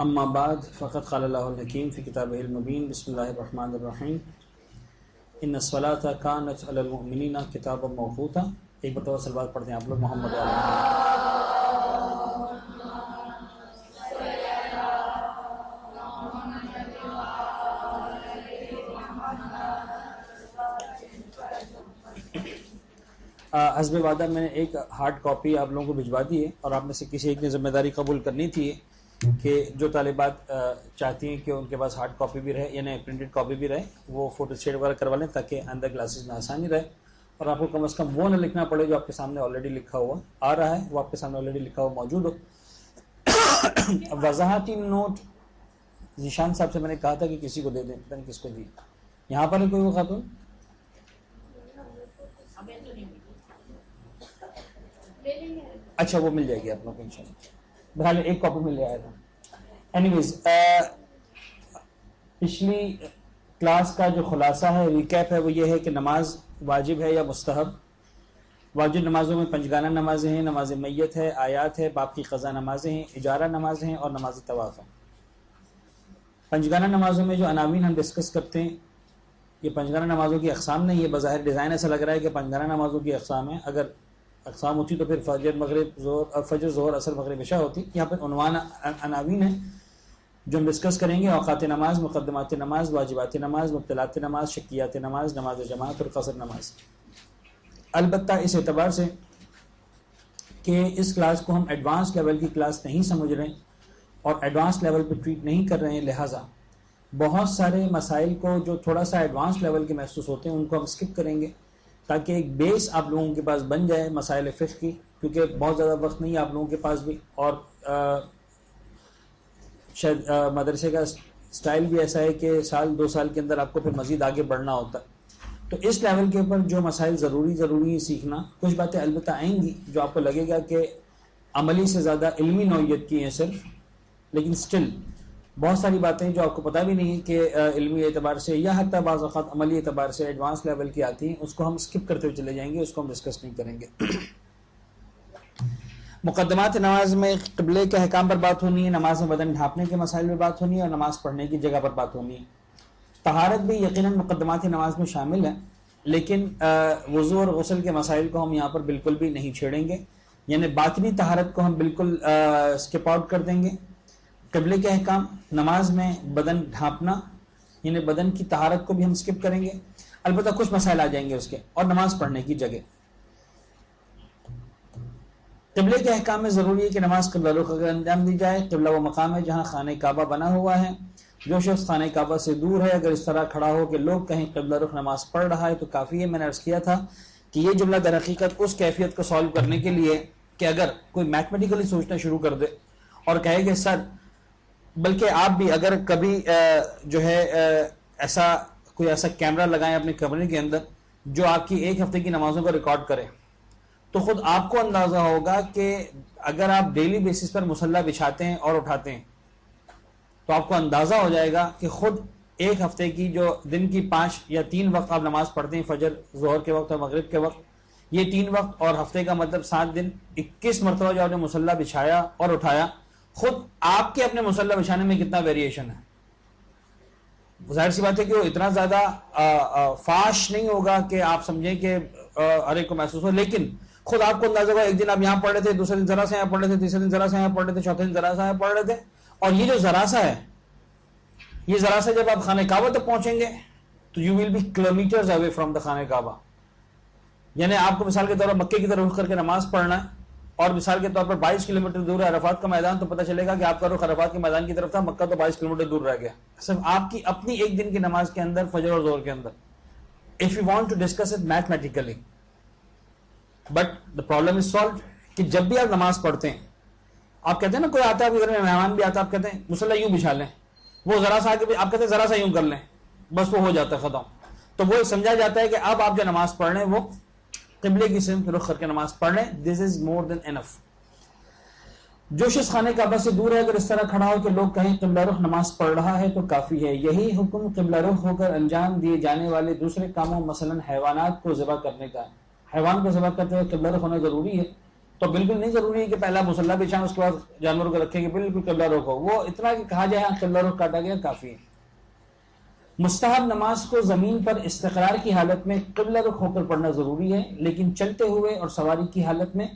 اما بعد فقد قال اللہ الحکیم فی کتابہ المبین بسم اللہ الرحمن الرحیم ان الصلاۃ کانت علی المؤمنین کتابا موقوتا. ایک مرتبہ صلوات پڑھتے ہیں آپ لوگ محمد حسب وعدہ میں نے ایک ہارڈ کاپی آپ لوگوں کو بھجوا دی ہے، اور آپ میں سے کسی ایک نے ذمہ داری قبول کرنی تھی کہ جو طالبات چاہتی ہیں کہ ان کے پاس ہارڈ کاپی بھی رہے یعنی پرنٹڈ کاپی بھی رہے، وہ فوٹو اسٹیٹ وغیرہ کروا لیں تاکہ اندر کلاسز میں آسانی رہے، اور آپ کو کم از کم وہ نہ لکھنا پڑے جو آپ کے سامنے آلریڈی لکھا ہوا آ رہا ہے، وہ آپ کے سامنے آلریڈی لکھا ہوا موجود ہو. وضاحتی نوٹ ذیشان صاحب سے میں نے کہا تھا کہ کسی کو دے دیں، پتہ نہیں کس کو دی. یہاں پر کوئی وہ خاتون؟ اچھا وہ مل جائے گی آپ لوگوں کو انشاءاللہ. بہرحال ایک کاپی میں لے آیا تھا. اینی ویز پچھلی کلاس کا جو خلاصہ ہے، ریکیپ ہے، وہ یہ ہے کہ نماز واجب ہے یا مستحب. واجب نمازوں میں پنجگانہ نمازیں ہیں، نماز میت ہے، آیات ہے، باقی قضا نمازیں ہیں، اجارہ نمازیں ہیں اور نماز طواف ہے. پنجگانہ نمازوں میں جو عناوین ہم ڈسکس کرتے ہیں، یہ پنجگانہ نمازوں کی اقسام نہیں ہے. بظاہر ڈیزائن ایسا لگ رہا ہے کہ پنجگانہ نمازوں کی اقسام ہے. اگر اقسام ہوتی تو پھر فجر ظہر اثر مغرب عشاء ہوتی. یہاں پر عناوین ہیں جو ہم ڈسکس کریں گے: اوقات نماز، مقدمات نماز، واجبات نماز، مبطلات نماز، شکیات نماز، نماز جماعت اور قصر نماز. البتہ اس اعتبار سے کہ اس کلاس کو ہم ایڈوانس لیول کی کلاس نہیں سمجھ رہے اور ایڈوانس لیول پہ ٹریٹ نہیں کر رہے ہیں، لہٰذا بہت سارے مسائل کو جو تھوڑا سا ایڈوانس لیول کے محسوس ہوتے ہیں ان کو ہم اسکپ کریں گے تاکہ ایک بیس آپ لوگوں کے پاس بن جائے مسائل فقہ کی، کیونکہ بہت زیادہ وقت نہیں ہے آپ لوگوں کے پاس بھی، اور شاید مدرسے کا سٹائل بھی ایسا ہے کہ سال دو سال کے اندر آپ کو پھر مزید آگے بڑھنا ہوتا ہے. تو اس لیول کے اوپر جو مسائل ضروری سیکھنا، کچھ باتیں البتہ آئیں گی جو آپ کو لگے گا کہ عملی سے زیادہ علمی نوعیت کی ہیں صرف، لیکن سٹل بہت ساری باتیں جو آپ کو پتہ بھی نہیں کہ علمی اعتبار سے یا حتی بعض اوقات عملی اعتبار سے ایڈوانس لیول کی آتی ہیں، اس کو ہم اسکپ کرتے ہوئے چلے جائیں گے، اس کو ہم ڈسکس نہیں کریں گے. مقدمات نماز میں قبلے کے احکام پر بات ہونی ہے، نماز میں بدن ڈھانپنے کے مسائل میں بات ہونی ہے، اور نماز پڑھنے کی جگہ پر بات ہونی ہے. طہارت بھی یقیناً مقدمات نماز میں شامل ہے، لیکن وضو اور غسل کے مسائل کو ہم یہاں پر بالکل بھی نہیں چھیڑیں گے، یعنی باطنی طہارت کو ہم بالکل اسکپ آؤٹ کر دیں گے. قبلے کے احکام، نماز میں بدن ڈھانپنا یعنی بدن کی طہارت کو بھی ہم اسکپ کریں گے، البتہ کچھ مسائل آ جائیں گے اس کے، اور نماز پڑھنے کی جگہ. قبلے کے احکام میں ضروری ہے کہ نماز قبلہ رخ اگر انجام دی جائے. قبلہ وہ مقام ہے جہاں خانہ کعبہ بنا ہوا ہے. جو شخص خانہ کعبہ سے دور ہے اگر اس طرح کھڑا ہو کہ لوگ کہیں قبلہ رخ نماز پڑھ رہا ہے تو کافی ہے. میں نے عرض کیا تھا کہ یہ جملہ در حقیقت اس کیفیت کو سالو کرنے کے لیے کہ اگر کوئی میتھمیٹیکلی سوچنا شروع کر دے اور کہے کہ سر، بلکہ آپ بھی اگر کبھی جو ہے کوئی ایسا کیمرہ لگائیں اپنے کمرے کے اندر جو آپ کی ایک ہفتے کی نمازوں کو ریکارڈ کرے، تو خود آپ کو اندازہ ہوگا کہ اگر آپ ڈیلی بیسس پر مصلی بچھاتے ہیں اور اٹھاتے ہیں تو آپ کو اندازہ ہو جائے گا کہ خود ایک ہفتے کی جو دن کی 5 یا 3 وقت آپ نماز پڑھتے ہیں، فجر، ظہر کے وقت اور مغرب کے وقت، یہ 3 وقت اور ہفتے کا مطلب 7 دن، 21 مرتبہ جو آپ نے مصلی بچھایا اور اٹھایا، خود آپ کے اپنے مصلی بچھانے میں کتنا ویریشن ہے. ظاہر سی بات ہے کہ وہ اتنا زیادہ فاش نہیں ہوگا کہ آپ سمجھیں کہ ہر ایک کو محسوس ہو، لیکن خود آپ کو اندازہ ہوگا ایک دن آپ یہاں پڑھ رہے تھے، دوسرے دن ذرا سے یہاں پڑھ رہے تھے، تیسرے دن ذرا سے یہاں پڑھ رہے تھے، چوتھے دن ذرا سے یہاں پڑھ رہے تھے. اور یہ جو ذرا سا ہے، یہ ذرا سا جب آپ خانہ کعبہ تک پہنچیں گے تو you will be kilometres away from the خانہ کعبہ. یعنی آپ کو مثال کے طور پر مکے کی طرف رخ کر کے نماز پڑھنا ہے، اور مثال کے طور پر 22 کلومیٹر دور ہے عرفات کا میدان، تو پتہ چلے گا کہ آپ کا رخ عرفات کے میدان کی طرف تھا، مکہ تو 22 کلومیٹر دور رہ گیا صرف آپ کی اپنی ایک دن کی نماز کے اندر، فجر اور ظہر کے اندر. If you want to discuss it mathematically, but the problem is solved کہ جب بھی آپ نماز پڑھتے ہیں، آپ کہتے ہیں نا کوئی آتا ہے آپ کے گھر میں مہمان بھی آتا ہے، آپ کہتے ہیں مصلی یوں بچھا لیں، وہ ذرا سا آگے آپ کہتے ہیں ذرا سا یوں کر لیں، بس وہ ہو جاتا ہے ختم. تو وہ سمجھا جاتا ہے کہ اب آپ جو نماز پڑھ رہے ہیں وہ قبلے کی سمت رخ کر کے نماز پڑھ رہے ہیں. دس از مور دین انف. جو شخص خانہ کعبہ سے دور ہے اگر اس طرح کھڑا ہو کہ لوگ کہیں قبلہ رخ نماز پڑھ رہا ہے تو کافی ہے. یہی حکم قبلہ رخ ہو کر انجام دیے جانے والے دوسرے کاموں مثلا حیوانات کو ذبح کرنے کا ہے. حیوان کو ذبح کرتے ہوئے قبلہ رخ ہونا ضروری ہے، تو بالکل نہیں ضروری ہے کہ پہلا مصلی بچھائیں اس کے بعد جانوروں کو رکھیں کہ بالکل قبلہ رخ ہو. وہ اتنا کہ کہا جائے قبلہ رخ کاٹا گیا کافی ہے. مستحب نماز کو زمین پر استقرار کی حالت میں قبلہ رخ ہو کر پڑھنا ضروری ہے، لیکن چلتے ہوئے اور سواری کی حالت میں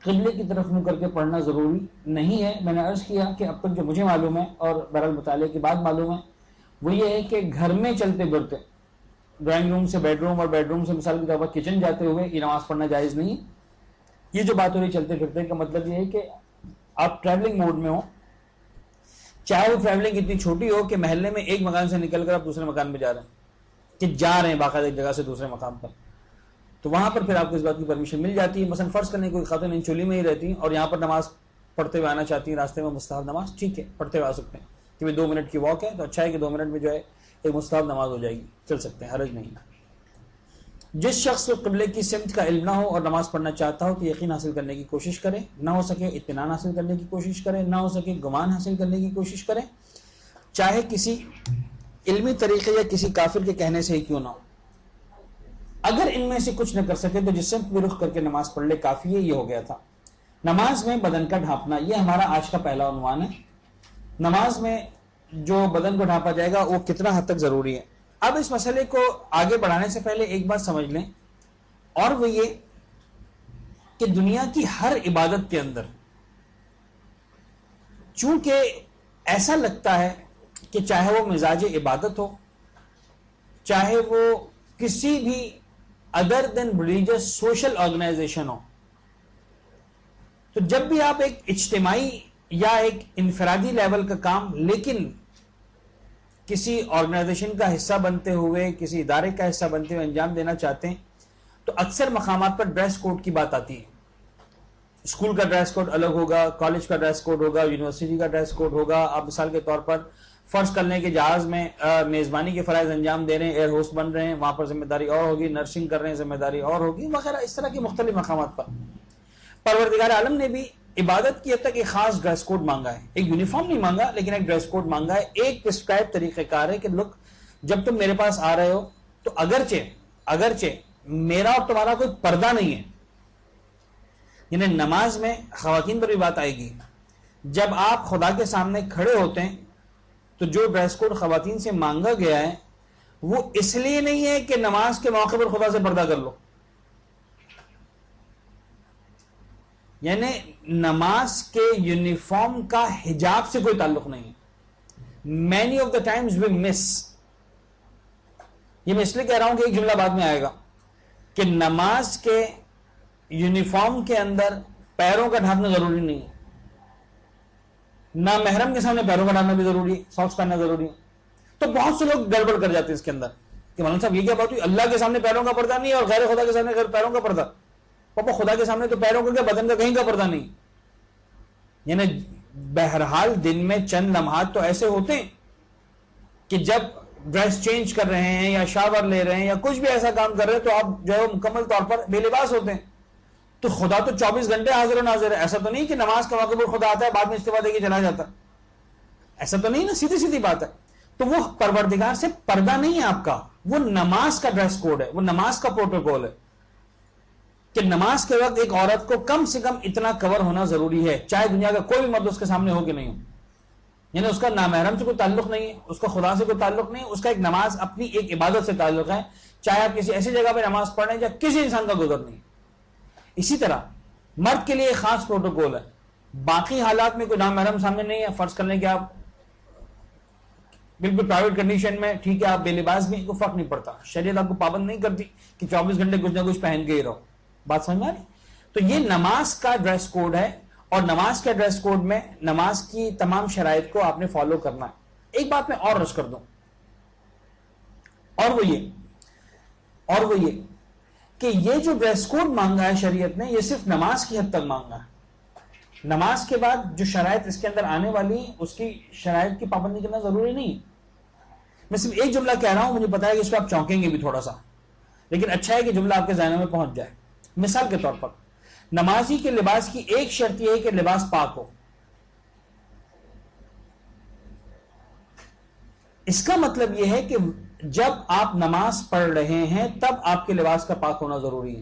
قبلے کی طرف منہ کر کے پڑھنا ضروری نہیں ہے. میں نے عرض کیا کہ اب تک جو مجھے معلوم ہے اور بہرحال مطالعے کے بعد معلوم ہے وہ یہ ہے کہ گھر میں چلتے پھرتے ڈرائنگ روم سے بیڈ روم اور بیڈ روم سے مثال کے طور پر کچن جاتے ہوئے یہ نماز پڑھنا جائز نہیں ہے. یہ جو بات ہو رہی چلتے پھرتے کا مطلب یہ ہے کہ آپ ٹریولنگ موڈ میں ہو، چاہے وہ ٹریولنگ اتنی چھوٹی ہو کہ محلے میں ایک مکان سے نکل کر آپ دوسرے مکان میں جا رہے ہیں، کہ جا رہے ہیں باقاعدہ ایک جگہ سے دوسرے مقام پر، تو وہاں پر پھر آپ کو اس بات کی پرمیشن مل جاتی ہے. مثلا فرض کرنے کوئی خاتون ان چولی میں ہی رہتی ہیں اور یہاں پر نماز پڑھتے ہوئے آنا چاہتی ہیں راستے میں مستحب نماز، ٹھیک ہے پڑھتے ہوئے آ سکتے ہیں کہ 2 منٹ کی واک ہے تو اچھا ہے کہ 2 منٹ میں جو ہے ایک مستحب نماز ہو جائے گی، چل سکتے ہیں، حرج نہیں. جس شخص کو قبلے کی سمت کا علم نہ ہو اور نماز پڑھنا چاہتا ہو تو یقین حاصل کرنے کی کوشش کرے، نہ ہو سکے اطمینان حاصل کرنے کی کوشش کرے، نہ ہو سکے گمان حاصل کرنے کی کوشش کرے، چاہے کسی علمی طریقے یا کسی کافر کے کہنے سے ہی کیوں نہ ہو. اگر ان میں سے کچھ نہ کر سکے تو جس سمت بھی رخ کر کے نماز پڑھ لے کافی ہے. یہ ہو گیا تھا نماز میں بدن کا ڈھانپنا. یہ ہمارا آج کا پہلا عنوان ہے. نماز میں جو بدن کو ڈھانپا جائے گا وہ کتنا حد تک ضروری ہے. اب اس مسئلے کو آگے بڑھانے سے پہلے ایک بات سمجھ لیں، اور وہ یہ کہ دنیا کی ہر عبادت کے اندر چونکہ ایسا لگتا ہے کہ چاہے وہ مزاج عبادت ہو، چاہے وہ کسی بھی ادر دین ریلیجس سوشل آرگنائزیشن ہو، تو جب بھی آپ ایک اجتماعی یا ایک انفرادی لیول کا کام لیکن کسی آرگنائزیشن کا حصہ بنتے ہوئے، کسی ادارے کا حصہ بنتے ہوئے انجام دینا چاہتے ہیں تو اکثر مقامات پر ڈریس کوڈ کی بات آتی ہے. اسکول کا ڈریس کوڈ الگ ہوگا، کالج کا ڈریس کوڈ ہوگا، یونیورسٹی کا ڈریس کوڈ ہوگا. آپ مثال کے طور پر فرض کر لیں کہ جہاز میں میزبانی کے فرائض انجام دے رہے ہیں، ایئر ہوسٹ بن رہے ہیں، وہاں پر ذمہ داری اور ہوگی، نرسنگ کر رہے ہیں ذمہ داری اور ہوگی وغیرہ. اس طرح کے مختلف مقامات پر پروردگار عالم نے بھی عبادت کی حد تک ایک خاص ڈریس کوڈ مانگا ہے. ایک یونیفارم نہیں مانگا لیکن ایک ڈریس کوڈ مانگا ہے. ایک پرسکرائب طریقہ کار ہے کہ لوگ جب تم میرے پاس آ رہے ہو تو اگرچہ میرا اور تمہارا کوئی پردہ نہیں ہے، یعنی نماز میں خواتین پر بھی بات آئے گی. جب آپ خدا کے سامنے کھڑے ہوتے ہیں تو جو ڈریس کوڈ خواتین سے مانگا گیا ہے وہ اس لیے نہیں ہے کہ نماز کے موقع پر خدا سے پردہ کر لو، یعنی نماز کے یونیفارم کا حجاب سے کوئی تعلق نہیں ہے. Many of the times we miss, یہ میں اس لیے کہہ رہا ہوں کہ ایک جملہ بعد میں آئے گا کہ نماز کے یونیفارم کے اندر پیروں کا ڈھانپنا ضروری نہیں ہے، نہ محرم کے سامنے پیروں کا ڈھانپنا بھی ضروری ہے، ساکس پہننا ضروری ہے. تو بہت سے لوگ گڑبڑ کر جاتے ہیں اس کے اندر کہ مولانا صاحب یہ کیا بات ہوئی، اللہ کے سامنے پیروں کا پردہ نہیں ہے اور غیر خدا کے سامنے غیر پیروں کا پردہ. پاپا خدا کے سامنے تو پیروں کا کیا بدن کا کہیں کا پردہ نہیں. یعنی بہرحال دن میں چند لمحات تو ایسے ہوتے ہیں کہ جب ڈریس چینج کر رہے ہیں یا شاور لے رہے ہیں یا کچھ بھی ایسا کام کر رہے ہیں تو آپ جو ہے مکمل طور پر بے لباس ہوتے ہیں. تو خدا تو 24 گھنٹے حاضر و ناظر ہے. ایسا تو نہیں کہ نماز کے موقع پر خدا آتا ہے بعد میں استعفیٰ دے کے چلا جاتا، ایسا تو نہیں نا، سیدھی بات ہے. تو وہ پروردگار سے پردہ نہیں ہے آپ کا، وہ نماز کا ڈریس کوڈ ہے، وہ نماز کا پروٹوکول ہے کہ نماز کے وقت ایک عورت کو کم سے کم اتنا کور ہونا ضروری ہے، چاہے دنیا کا کوئی بھی مرد اس کے سامنے ہو کہ نہیں ہو. یعنی اس کا نامحرم سے کوئی تعلق نہیں ہے، اس کا خدا سے کوئی تعلق نہیں ہے، اس کا ایک نماز اپنی ایک عبادت سے تعلق ہے، چاہے آپ کسی ایسی جگہ پہ نماز پڑھ رہے ہیں یا کسی انسان کا گزر نہیں. اسی طرح مرد کے لیے ایک خاص پروٹوکول ہے. باقی حالات میں کوئی نامحرم سامنے نہیں ہے، فرض کر لیں کہ آپ بالکل پرائیویٹ کنڈیشن میں ٹھیک ہے آپ بے لباس بھی، کوئی فرق نہیں پڑتا، شریعت آپ کو پابند نہیں کرتی کہ 24 گھنٹے کچھ نہ کچھ پہن کے ہی رہو. بات سمجھ میں آ رہی؟ تو یہ نماز کا ڈریس کوڈ ہے اور نماز کے ڈریس کوڈ میں نماز کی تمام شرائط کو آپ نے فالو کرنا ہے. ایک بات میں اور عرض کر دوں، اور وہ یہ کہ یہ جو ڈریس کوڈ مانگا ہے شریعت نے یہ صرف نماز کی حد تک مانگا ہے. نماز کے بعد جو شرائط اس کے اندر آنے والی اس کی شرائط کی پابندی کرنا ضروری نہیں ہے. میں صرف ایک جملہ کہہ رہا ہوں، مجھے پتا ہے کہ اس پہ آپ چونکیں گے بھی تھوڑا سا، لیکن اچھا ہے کہ جملہ آپ کے ذہنوں میں پہنچ جائے. مثال کے طور پر نمازی کے لباس کی ایک شرط یہ ہے کہ لباس پاک ہو. اس کا مطلب یہ ہے کہ جب آپ نماز پڑھ رہے ہیں تب آپ کے لباس کا پاک ہونا ضروری ہے.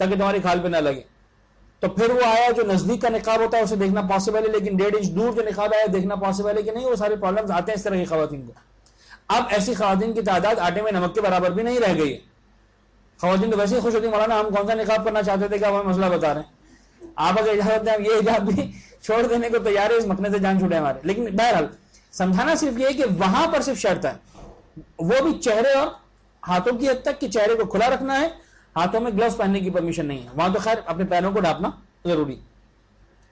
تاکہ تمہاری کھال پہ نہ لگے. تو پھر وہ آیا جو نزدیک کا نقاب ہوتا ہے اسے دیکھنا پاسبل ہے, لیکن 1.5 انچ دور جو نقاب آیا دیکھنا پاسبل ہے کہ نہیں. وہ سارے پرابلمز آتے ہیں اس طرح کی خواتین کو. اب ایسی خواتین کی تعداد آٹے میں نمک کے برابر بھی نہیں رہ گئی ہے. خواتین تو ویسے ہی خوش ہوتی ہیں, مولانا ہم کون سا نقاب کرنا چاہتے تھے کہ آپ ہمیں مسئلہ بتا رہے ہیں, آپ اگر اجازت دیں یہ حجاب بھی چھوڑ دینے کو تیار ہے, اس مکنے سے جان چھوٹے ہمارے. لیکن بہرحال سمجھانا صرف یہ ہے کہ وہاں پر صرف شرط ہے, وہ بھی چہرے اور ہاتھوں کی حد تک کہ چہرے کو کھلا رکھنا ہے, ہاتھوں میں گلوز پہننے کی پرمیشن نہیں ہے. وہاں تو خیر اپنے پیروں کو ڈھانپنا ضروری.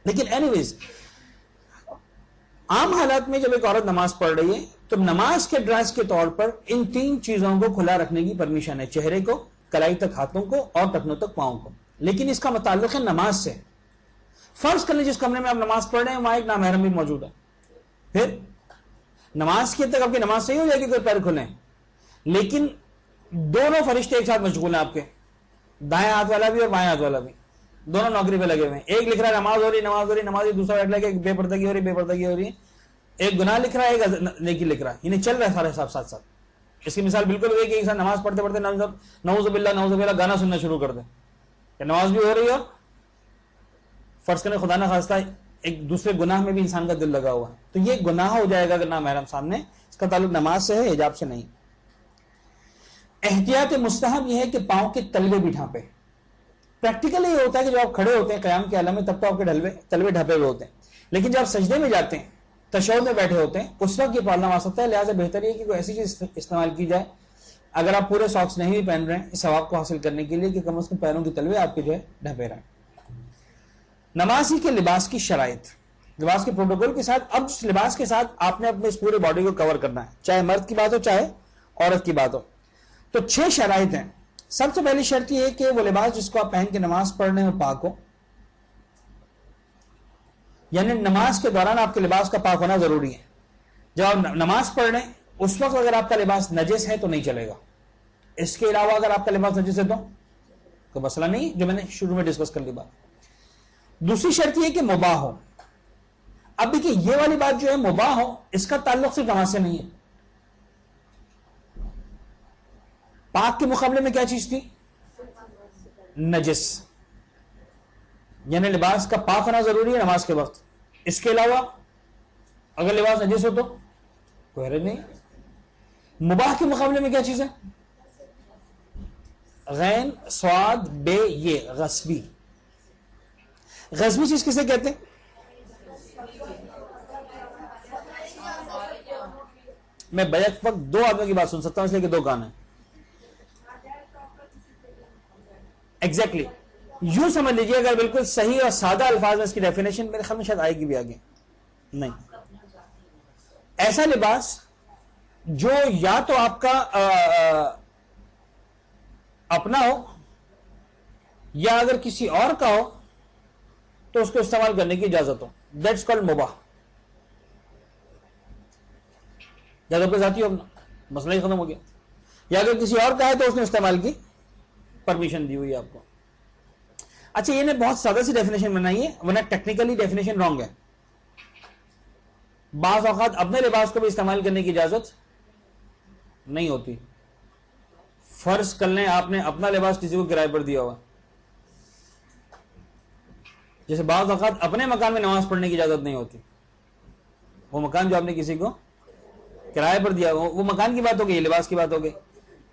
لیکن اینی ویز عام حالات میں جب ایک عورت نماز پڑھ رہی ہے تو نماز کے ڈریس کے طور پر ان 3 چیزوں کو کھلا رکھنے کی پرمیشن ہے, چہرے کو, کلائی تک ہاتھوں کو, اور ٹخنوں تک پاؤں کو. لیکن اس کا متعلق ہے نماز سے. فرض کر لیں جس کمرے میں آپ نماز پڑھ رہے ہیں وہاں ایک نامحرم بھی موجود ہے, پھر نماز کی حد تک آپ کی نماز صحیح ہو جائے گی, کوئی پیر کھلے, لیکن دونوں فرشتے ایک ساتھ مشغول ہیں آپ کے, دائیں ہاتھ والا بھی اور بائیں ہاتھ والا بھی, دونوں نوکری پہ لگے ہوئے ہیں. ایک لکھ رہا ہے نماز ہو رہی نماز ہو رہی نماز ہو رہی, دوسرا لکھ رہا ہے کہ بے پردگی ہو رہی بے پردگی ہو رہی ہے. ایک گناہ لکھ رہا ہے ایک نیکی لکھ رہا ہے, یعنی چل رہا ہے سارے ساتھ ساتھ. اس کی مثال بالکل ہوئی کہ ایک ساتھ نماز پڑھتے پڑھتے نعوذ باللہ گانا سننا شروع کر دیں کہ نماز بھی ہو رہی ہے اور فرض کریں خدا نہ خواستہ ایک دوسرے گناہ میں بھی انسان کا دل لگا ہوا ہے, تو یہ گناہ ہو جائے گا اگر نامحرم سامنے. اس کا تعلق نماز سے ہے, حجاب سے نہیں. احتیاط مستحب یہ ہے کہ پاؤں کے تلوے بھی ڈھانپے. پریکٹیکلی یہ ہوتا ہے کہ جب آپ کھڑے ہوتے ہیں قیام کے حالت میں تب تو آپ کے تلوے ڈھپے ہوئے ہوتے ہیں, لیکن جب آپ سجدے میں جاتے ہیں تشہد میں بیٹھے ہوتے ہیں اس وقت یہ پرابلم آ سکتا ہے. لہٰذا بہتر یہ کہ کوئی ایسی چیز استعمال کی جائے, اگر آپ پورے ساکس نہیں بھی پہن رہے ہیں اس ثواب کو حاصل کرنے کے لیے, کہ کم از کم پیروں کے تلوے آپ کے جو ہے ڈھپے رہیں. نمازی کے لباس کی شرائط, لباس کے پروٹوکول کے ساتھ. اب اس لباس کے ساتھ آپ نے اپنے اس پورے باڈی کو کور کرنا ہے, چاہے مرد کی بات ہو چاہے عورت کی بات ہو. تو 6 شرائط ہیں. سب سے پہلی شرط یہ ہے کہ وہ لباس جس کو آپ پہن کے نماز پڑھ رہے ہیں وہ پاک ہو, یعنی نماز کے دوران آپ کے لباس کا پاک ہونا ضروری ہے. جب آپ نماز پڑھ رہے ہیں اس وقت اگر آپ کا لباس نجس ہے تو نہیں چلے گا. اس کے علاوہ اگر آپ کا لباس نجس ہے تو کوئی مسئلہ نہیں, جو میں نے شروع میں ڈسکس کر لی بات. دوسری شرط یہ کہ مباح ہو. اب دیکھیے یہ والی بات جو ہے مباح ہو, اس کا تعلق صرف نماز سے نہیں ہے. پاک کے مقابلے میں کیا چیز تھی؟ نجس, یعنی لباس کا پاک ہونا ضروری ہے نماز کے وقت. اس کے علاوہ اگر لباس نجس ہو تو کوئی حرج نہیں. مباح کے مقابلے میں کیا چیز ہے؟ غین صاد بے یہ غصبی. غصبی چیز کسے کہتے ہیں؟ میں بیک وقت 2 آدمیوں کی بات سن سکتا ہوں اس لیے کہ 2 کان ہیں. ایگزیکٹلی یوں سمجھ لیجیے, اگر بالکل صحیح اور سادہ الفاظ میں اس کی ڈیفینیشن میرے خیال میں شاید آئے گی بھی آگے. نہیں, ایسا لباس جو یا تو آپ کا اپنا ہو یا اگر کسی اور کا ہو تو اس کو استعمال کرنے کی اجازت ہو. دیٹس کالڈ مباح. یا تو ذاتی ہو اپنا, مسئلہ ہی ختم ہو گیا. یا اگر کسی اور کا ہے تو اس نے استعمال کی پرمیشن دی ہوئی ہے آپ کو. اچھا یہ نے بہت سادہ سی ڈیفینیشن بنائی ہے, ورنہ ٹیکنیکلی ڈیفینیشن رانگ ہے. بعض اوقات اپنے لباس کو بھی استعمال کرنے کی اجازت نہیں ہوتی. فرض کر لیں آپ نے اپنا لباس کسی کو کرائے پر دیا ہوا, جیسے بعض اوقات اپنے مکان میں نماز پڑھنے کی اجازت نہیں ہوتی. وہ مکان جو آپ نے کسی کو کرائے پر دیا ہوا, وہ مکان کی بات ہو گئی, لباس کی بات ہو گئی.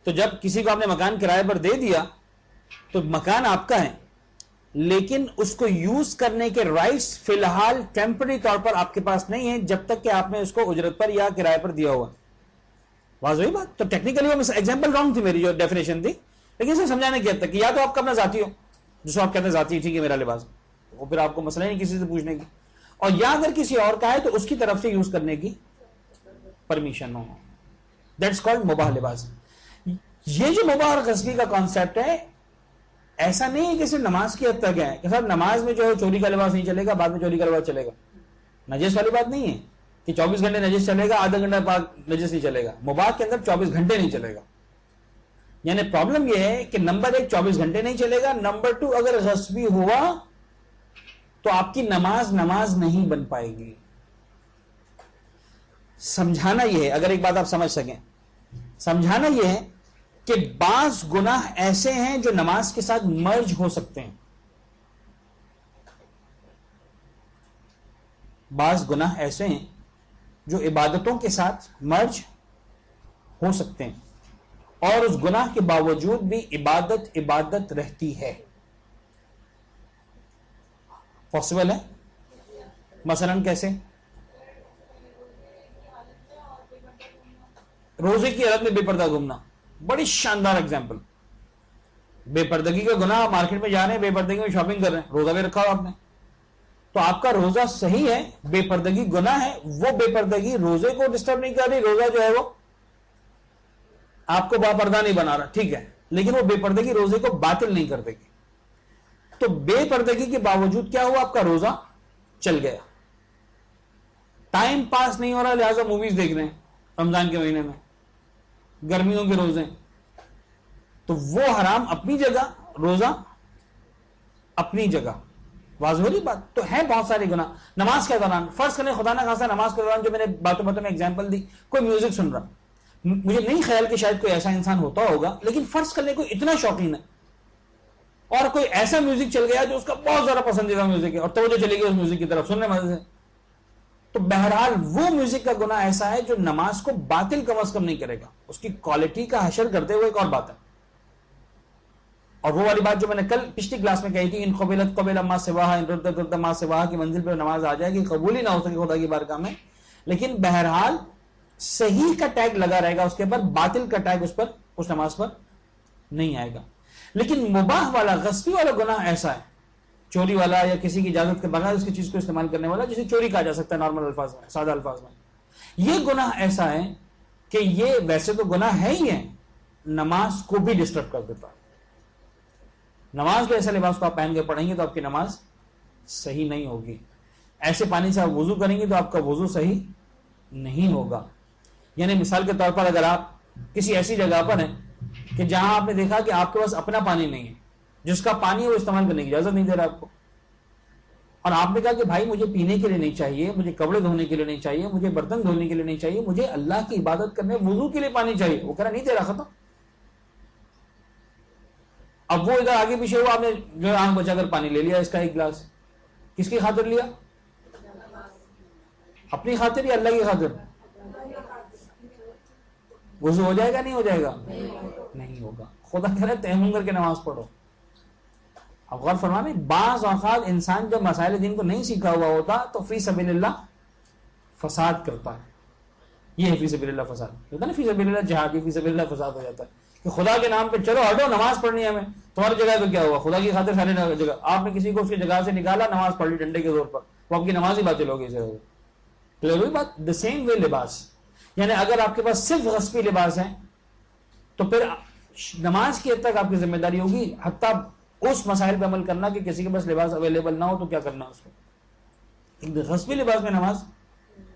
تو جب کسی کو آپ نے مکان کرائے پر دے دیا تو مکان آپ کا ہے, لیکن اس کو یوز کرنے کے رائٹس فی الحال ٹیمپرری طور پر آپ کے پاس نہیں ہیں جب تک کہ آپ نے اس کو اجرت پر یا کرائے پر دیا ہوا. واضح بات. تو ٹیکنیکلی وہ ایگزامپل رانگ تھی میری جو ڈیفینیشن تھی, لیکن اسے سمجھانے کی حد تک کہ یا تو آپ کا اپنا ذاتی ہو جس کو آپ کہتے ہیں ذاتی, ٹھیک ہے میرا لباس, وہ پھر آپ کو مسئلہ نہیں کسی سے پوچھنے کی, اور یا اگر کسی اور کا ہے تو اس کی طرف سے یوز کرنے کی پرمیشن ہو. دیٹس کالڈ مباح لباس. یہ جو مباح اور غصبی کا کانسیپٹ ہے ایسا نہیں ہے کہ صرف نماز کی حد تک ہے کہ صاحب نماز میں جو ہے چوری کا لباس نہیں چلے گا, بعد میں چوری کا لباس چلے گا. نجس والی بات نہیں ہے کہ 24 گھنٹے نجس چلے گا, آدھا گھنٹہ پاک نجس نہیں چلے گا. مباح کے اندر 24 گھنٹے نہیں چلے گا. یعنی پرابلم یہ ہے کہ نمبر 1 24 گھنٹے نہیں چلے گا, نمبر 2 اگر غصبی ہوا تو آپ کی نماز نہیں بن پائے گی. سمجھانا یہ ہے, اگر ایک بات آپ سمجھ سکیں, سمجھانا یہ ہے کہ بعض گناہ ایسے ہیں جو نماز کے ساتھ مرج ہو سکتے ہیں. بعض گناہ ایسے ہیں جو عبادتوں کے ساتھ مرج ہو سکتے ہیں اور اس گناہ کے باوجود بھی عبادت رہتی ہے. پاسبل ہے؟ مثلا کیسے؟ روزے کی حالت میں بے پردہ گھومنا بڑی شاندار ایگزامپل. بے پردگی کا گناہ، مارکیٹ میں جا رہے ہیں، بے پردگی میں شاپنگ کر رہے ہیں، روزہ بھی رکھا ہوا آپ نے، تو آپ کا روزہ صحیح ہے، بے پردگی گناہ ہے. وہ بے پردگی روزے کو ڈسٹرب نہیں کر رہی، روزہ جو ہے وہ آپ کو با پردہ نہیں بنا رہا، ٹھیک ہے، لیکن وہ بے پردگی روزے کو باطل نہیں کر دے گی. تو بے پردگی کے باوجود کیا ہوا؟ آپ کا روزہ چل گیا. ٹائم پاس نہیں ہو رہا لہذا موویز دیکھ رہے ہیں رمضان کے مہینے میں، گرمیوں کے روزے، تو وہ حرام اپنی جگہ، روزہ اپنی جگہ. واضح ہو رہی بات؟ تو ہے بہت سارے گناہ. نماز کے دوران فرض کریں خدا نہ خاصا نماز کے دوران جو میں نے باتوں میں ایگزامپل دی، کوئی میوزک سن رہا، مجھے نہیں خیال کہ شاید کوئی ایسا انسان ہوتا ہوگا، لیکن فرض کرنے کو اتنا شوقین ہے اور کوئی ایسا میوزک چل گیا جو اس کا بہت زیادہ پسندیدہ میوزک ہے اور توجہ چلے گی اس میوزک کی طرف سننے مزے سے، تو بہرحال وہ میوزک کا گناہ ایسا ہے جو نماز کو باطل کم از کم نہیں کرے گا، اس کی کوالٹی کا حشر کرتے ہوئے ایک اور بات ہے. اور وہ والی بات جو میں نے کل پچھلی کلاس میں کہی تھی، ان قبل ما سواہا، ان ردت ما سواہا کی منزل پہ نماز آ جائے گی، قبول ہی نہ ہو سکے خدا کی بارگاہ میں، لیکن بہرحال صحیح کا ٹیگ لگا رہے گا اس کے اوپر، باطل کا ٹیگ اس نماز پر نہیں آئے گا. لیکن مباح والا، غصبی والا گناہ ایسا ہے، چوری والا یا کسی کی اجازت کے بغیر اس کی چیز کو استعمال کرنے والا، جسے چوری کہا جا سکتا ہے نارمل الفاظ میں، سادہ الفاظ میں، یہ گناہ ایسا ہے کہ یہ ویسے تو گناہ ہے ہی ہے، نماز کو بھی ڈسٹرب کر دیتا ہے. نماز کے ایسے لباس کو آپ پہن کے پڑھیں گے تو آپ کی نماز صحیح نہیں ہوگی. ایسے پانی سے آپ وضو کریں گے تو آپ کا وضو صحیح نہیں ہوگا. یعنی مثال کے طور پر اگر آپ کسی ایسی جگہ پر ہیں کہ جہاں آپ نے دیکھا کہ آپ کے پاس اپنا پانی نہیں ہے، جس کا پانی ہے وہ استعمال کرنے کی اجازت نہیں دے رہا آپ کو، اور آپ نے کہا کہ بھائی مجھے پینے کے لیے نہیں چاہیے، مجھے کپڑے دھونے کے لیے نہیں چاہیے، مجھے برتن دھونے کے لیے نہیں چاہیے، مجھے اللہ کی عبادت کرنے وضو کے لیے پانی چاہیے، وہ کہہ رہا نہیں دے رہا، ختم. اب وہ ادھر آگے پیچھے ہوا، آپ نے جو آنکھ بچا کر پانی لے لیا اس کا ایک گلاس، کس کی خاطر لیا؟ اپنی خاطر یا اللہ کی خاطر؟ وضو ہو جائے گا نہیں ہو جائے گا؟ نہیں ہوگا. خدا کہہ رہا ہے تیمم کر کے نماز پڑھو. اب غور فرمائیں، بعض اوقات انسان جب مسائل دین کو نہیں سیکھا ہوا ہوتا تو فی سبیل اللہ فساد کرتا ہے. یہ ہے فی سبیل اللہ فساد ہوتا ہے نا، فی سبیل اللہ جہاد، فی سبیل اللہ فساد ہو جاتا ہے کہ خدا کے نام پہ چلو ہٹو نماز پڑھنی ہے ہمیں، تمہاری جگہ پہ کیا ہوا؟ خدا کی خاطر ساری جگہ آپ نے کسی کو اس کی جگہ سے نکالا، نماز پڑھ لی ڈنڈے کے زور پر، وہ آپ کی نماز ہی باطل ہوگی. وہی بات دا سیم وے لباس، یعنی اگر آپ کے پاس صرف غصبی لباس ہے تو پھر نماز کی حد تک آپ کی ذمہ داری ہوگی حتیٰ اس مسائل پہ عمل کرنا کہ کسی کے پاس لباس اویلیبل نہ ہو تو کیا کرنا اس کو. غصبی لباس میں نماز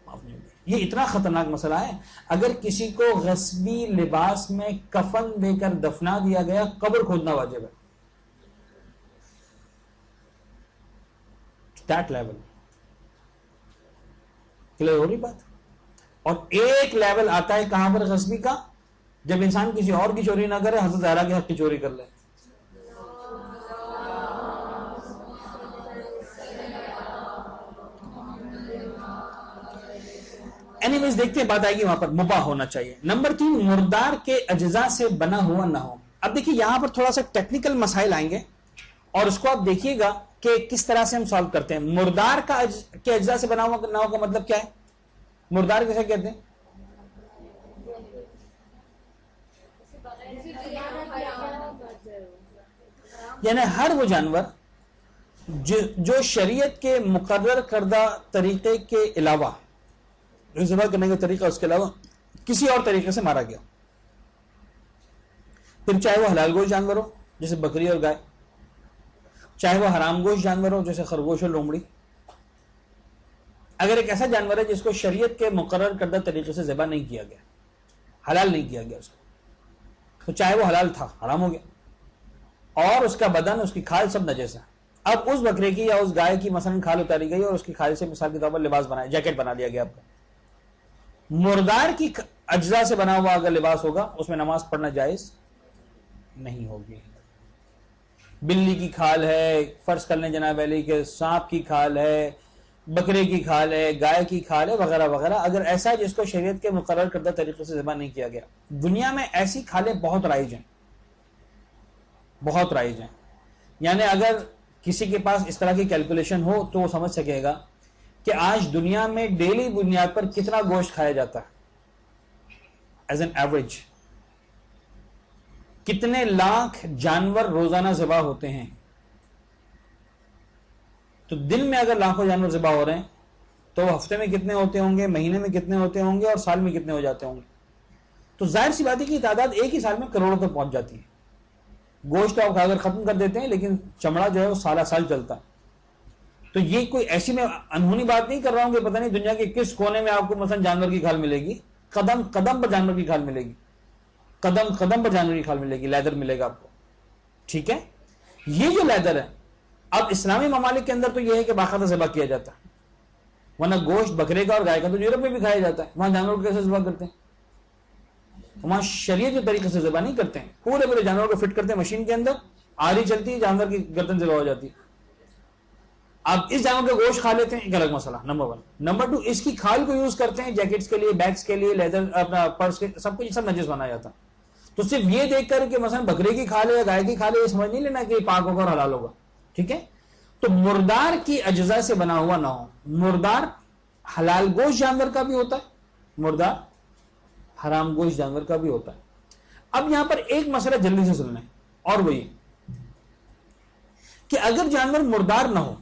معاف نہیں ہوگی. یہ اتنا خطرناک مسئلہ ہے. اگر کسی کو غصبی لباس میں کفن دے کر دفنا دیا گیا، قبر کھودنا واجب ہے. دیٹ لیول کلیئر ہو رہی بات. اور ایک لیول آتا ہے کہاں پر غصبی کا؟ جب انسان کسی اور کی چوری نہ کرے، حضرت زہرا کے حق کی چوری کر لے. اینیویز دیکھتے ہیں، بات آئے گی وہاں پر. مباح ہونا چاہیے. نمبر 3، مردار کے اجزاء سے بنا ہوا نہ ہو. اب دیکھیے یہاں پر تھوڑا سا ٹیکنیکل مسائل آئیں گے اور اس کو آپ دیکھیے گا کہ کس طرح سے ہم سالو کرتے ہیں. مردار کے اجزاء سے بنا ہوا نہ ہو کا مطلب کیا ہے؟ مردار کیسے کہتے ہیں؟ یعنی ہر وہ جانور جو شریعت کے مقرر کردہ طریقے کے علاوہ، جو ذبح کرنے کا طریقہ اس کے علاوہ کسی اور طریقے سے مارا گیا، پھر چاہے وہ حلال گوشت جانور ہو جیسے بکری اور گائے، چاہے وہ حرام گوشت جانور ہو جیسے خرگوش اور لومڑی. اگر ایک ایسا جانور ہے جس کو شریعت کے مقرر کردہ طریقے سے ذبح نہیں کیا گیا، حلال نہیں کیا گیا اس کو، تو چاہے وہ حلال تھا حرام ہو گیا، اور اس کا بدن، اس کی کھال سب نجس ہے. اب اس بکرے کی یا اس گائے کی مثلا کھال اتاری گئی اور اس کی کھال سے مثال کے طور پر لباس بنایا، جیکٹ بنا دیا گیا آپ کا. مردار کی اجزاء سے بنا ہوا اگر لباس ہوگا اس میں نماز پڑھنا جائز نہیں ہوگی. بلی کی کھال ہے، فرض کر لیں جناب علی کہ سانپ کی کھال ہے، بکرے کی کھال ہے، گائے کی کھال ہے، وغیرہ وغیرہ، اگر ایسا جس کو شریعت کے مقرر کردہ طریقے سے ذبح نہیں کیا گیا. دنیا میں ایسی کھالیں بہت رائج ہیں، بہت رائج ہیں. یعنی اگر کسی کے پاس اس طرح کی کیلکولیشن ہو تو وہ سمجھ سکے گا کہ آج دنیا میں ڈیلی بنیاد پر کتنا گوشت کھایا جاتا ہے ایز این ایوریج. کتنے لاکھ جانور روزانہ ذبح ہوتے ہیں. تو دن میں اگر لاکھوں جانور ذبح ہو رہے ہیں تو ہفتے میں کتنے ہوتے ہوں گے، مہینے میں کتنے ہوتے ہوں گے، اور سال میں کتنے ہو جاتے ہوں گے. تو ظاہر سی بات ہے کہ تعداد ایک ہی سال میں کروڑوں تک پہنچ جاتی ہے. گوشت آپ کھا کر ختم کر دیتے ہیں لیکن چمڑا جو ہے وہ سالہ سال چلتا ہے. تو یہ کوئی ایسی میں انہونی بات نہیں کر رہا ہوں کہ پتہ نہیں دنیا کے کس کونے میں آپ کو مثلا جانور کی کھال ملے گی. قدم قدم پر جانور کی کھال ملے گی، قدم قدم پر جانور کی کھال ملے گی، لیدر ملے گا آپ کو. ٹھیک ہے، یہ جو لیدر ہے اب اسلامی ممالک کے اندر تو یہ ہے کہ باقاعدہ ذبح کیا جاتا ہے، ورنہ گوشت بکرے کا اور گائے کا تو یورپ میں بھی کھایا جاتا ہے. وہاں جانور کو کیسے ذبح کرتے ہیں؟ وہاں شریعت کے طریقے سے ذبح نہیں کرتے ہیں، پورے پورے جانور کو فٹ کرتے ہیں مشین کے اندر، آری چلتی ہے، جانور کی گردن ذبح ہو جاتی ہے. آپ اس جانور کا گوشت کھا لیتے ہیں، ایک الگ مسئلہ نمبر 1. نمبر 2، اس کی کھال کو یوز کرتے ہیں جیکٹس کے لیے، بیگس کے لیے، لیدر اپنا پرس کے، سب کچھ سب نجس بنایا جاتا. تو صرف یہ دیکھ کر کہ مثلا بکرے کی کھال ہے یا گائے کی کھال ہے یہ سمجھ نہیں لینا کہ یہ پاک ہوگا اور حلال ہوگا. ٹھیک ہے، تو مردار کی اجزاء سے بنا ہوا نہ ہو. مردار حلال گوشت جانور کا بھی ہوتا ہے، مردار حرام گوشت جانور کا بھی ہوتا ہے. اب یہاں پر ایک مسئلہ جلدی سے سننا ہے، اور وہ یہ کہ اگر جانور مردار نہ ہو،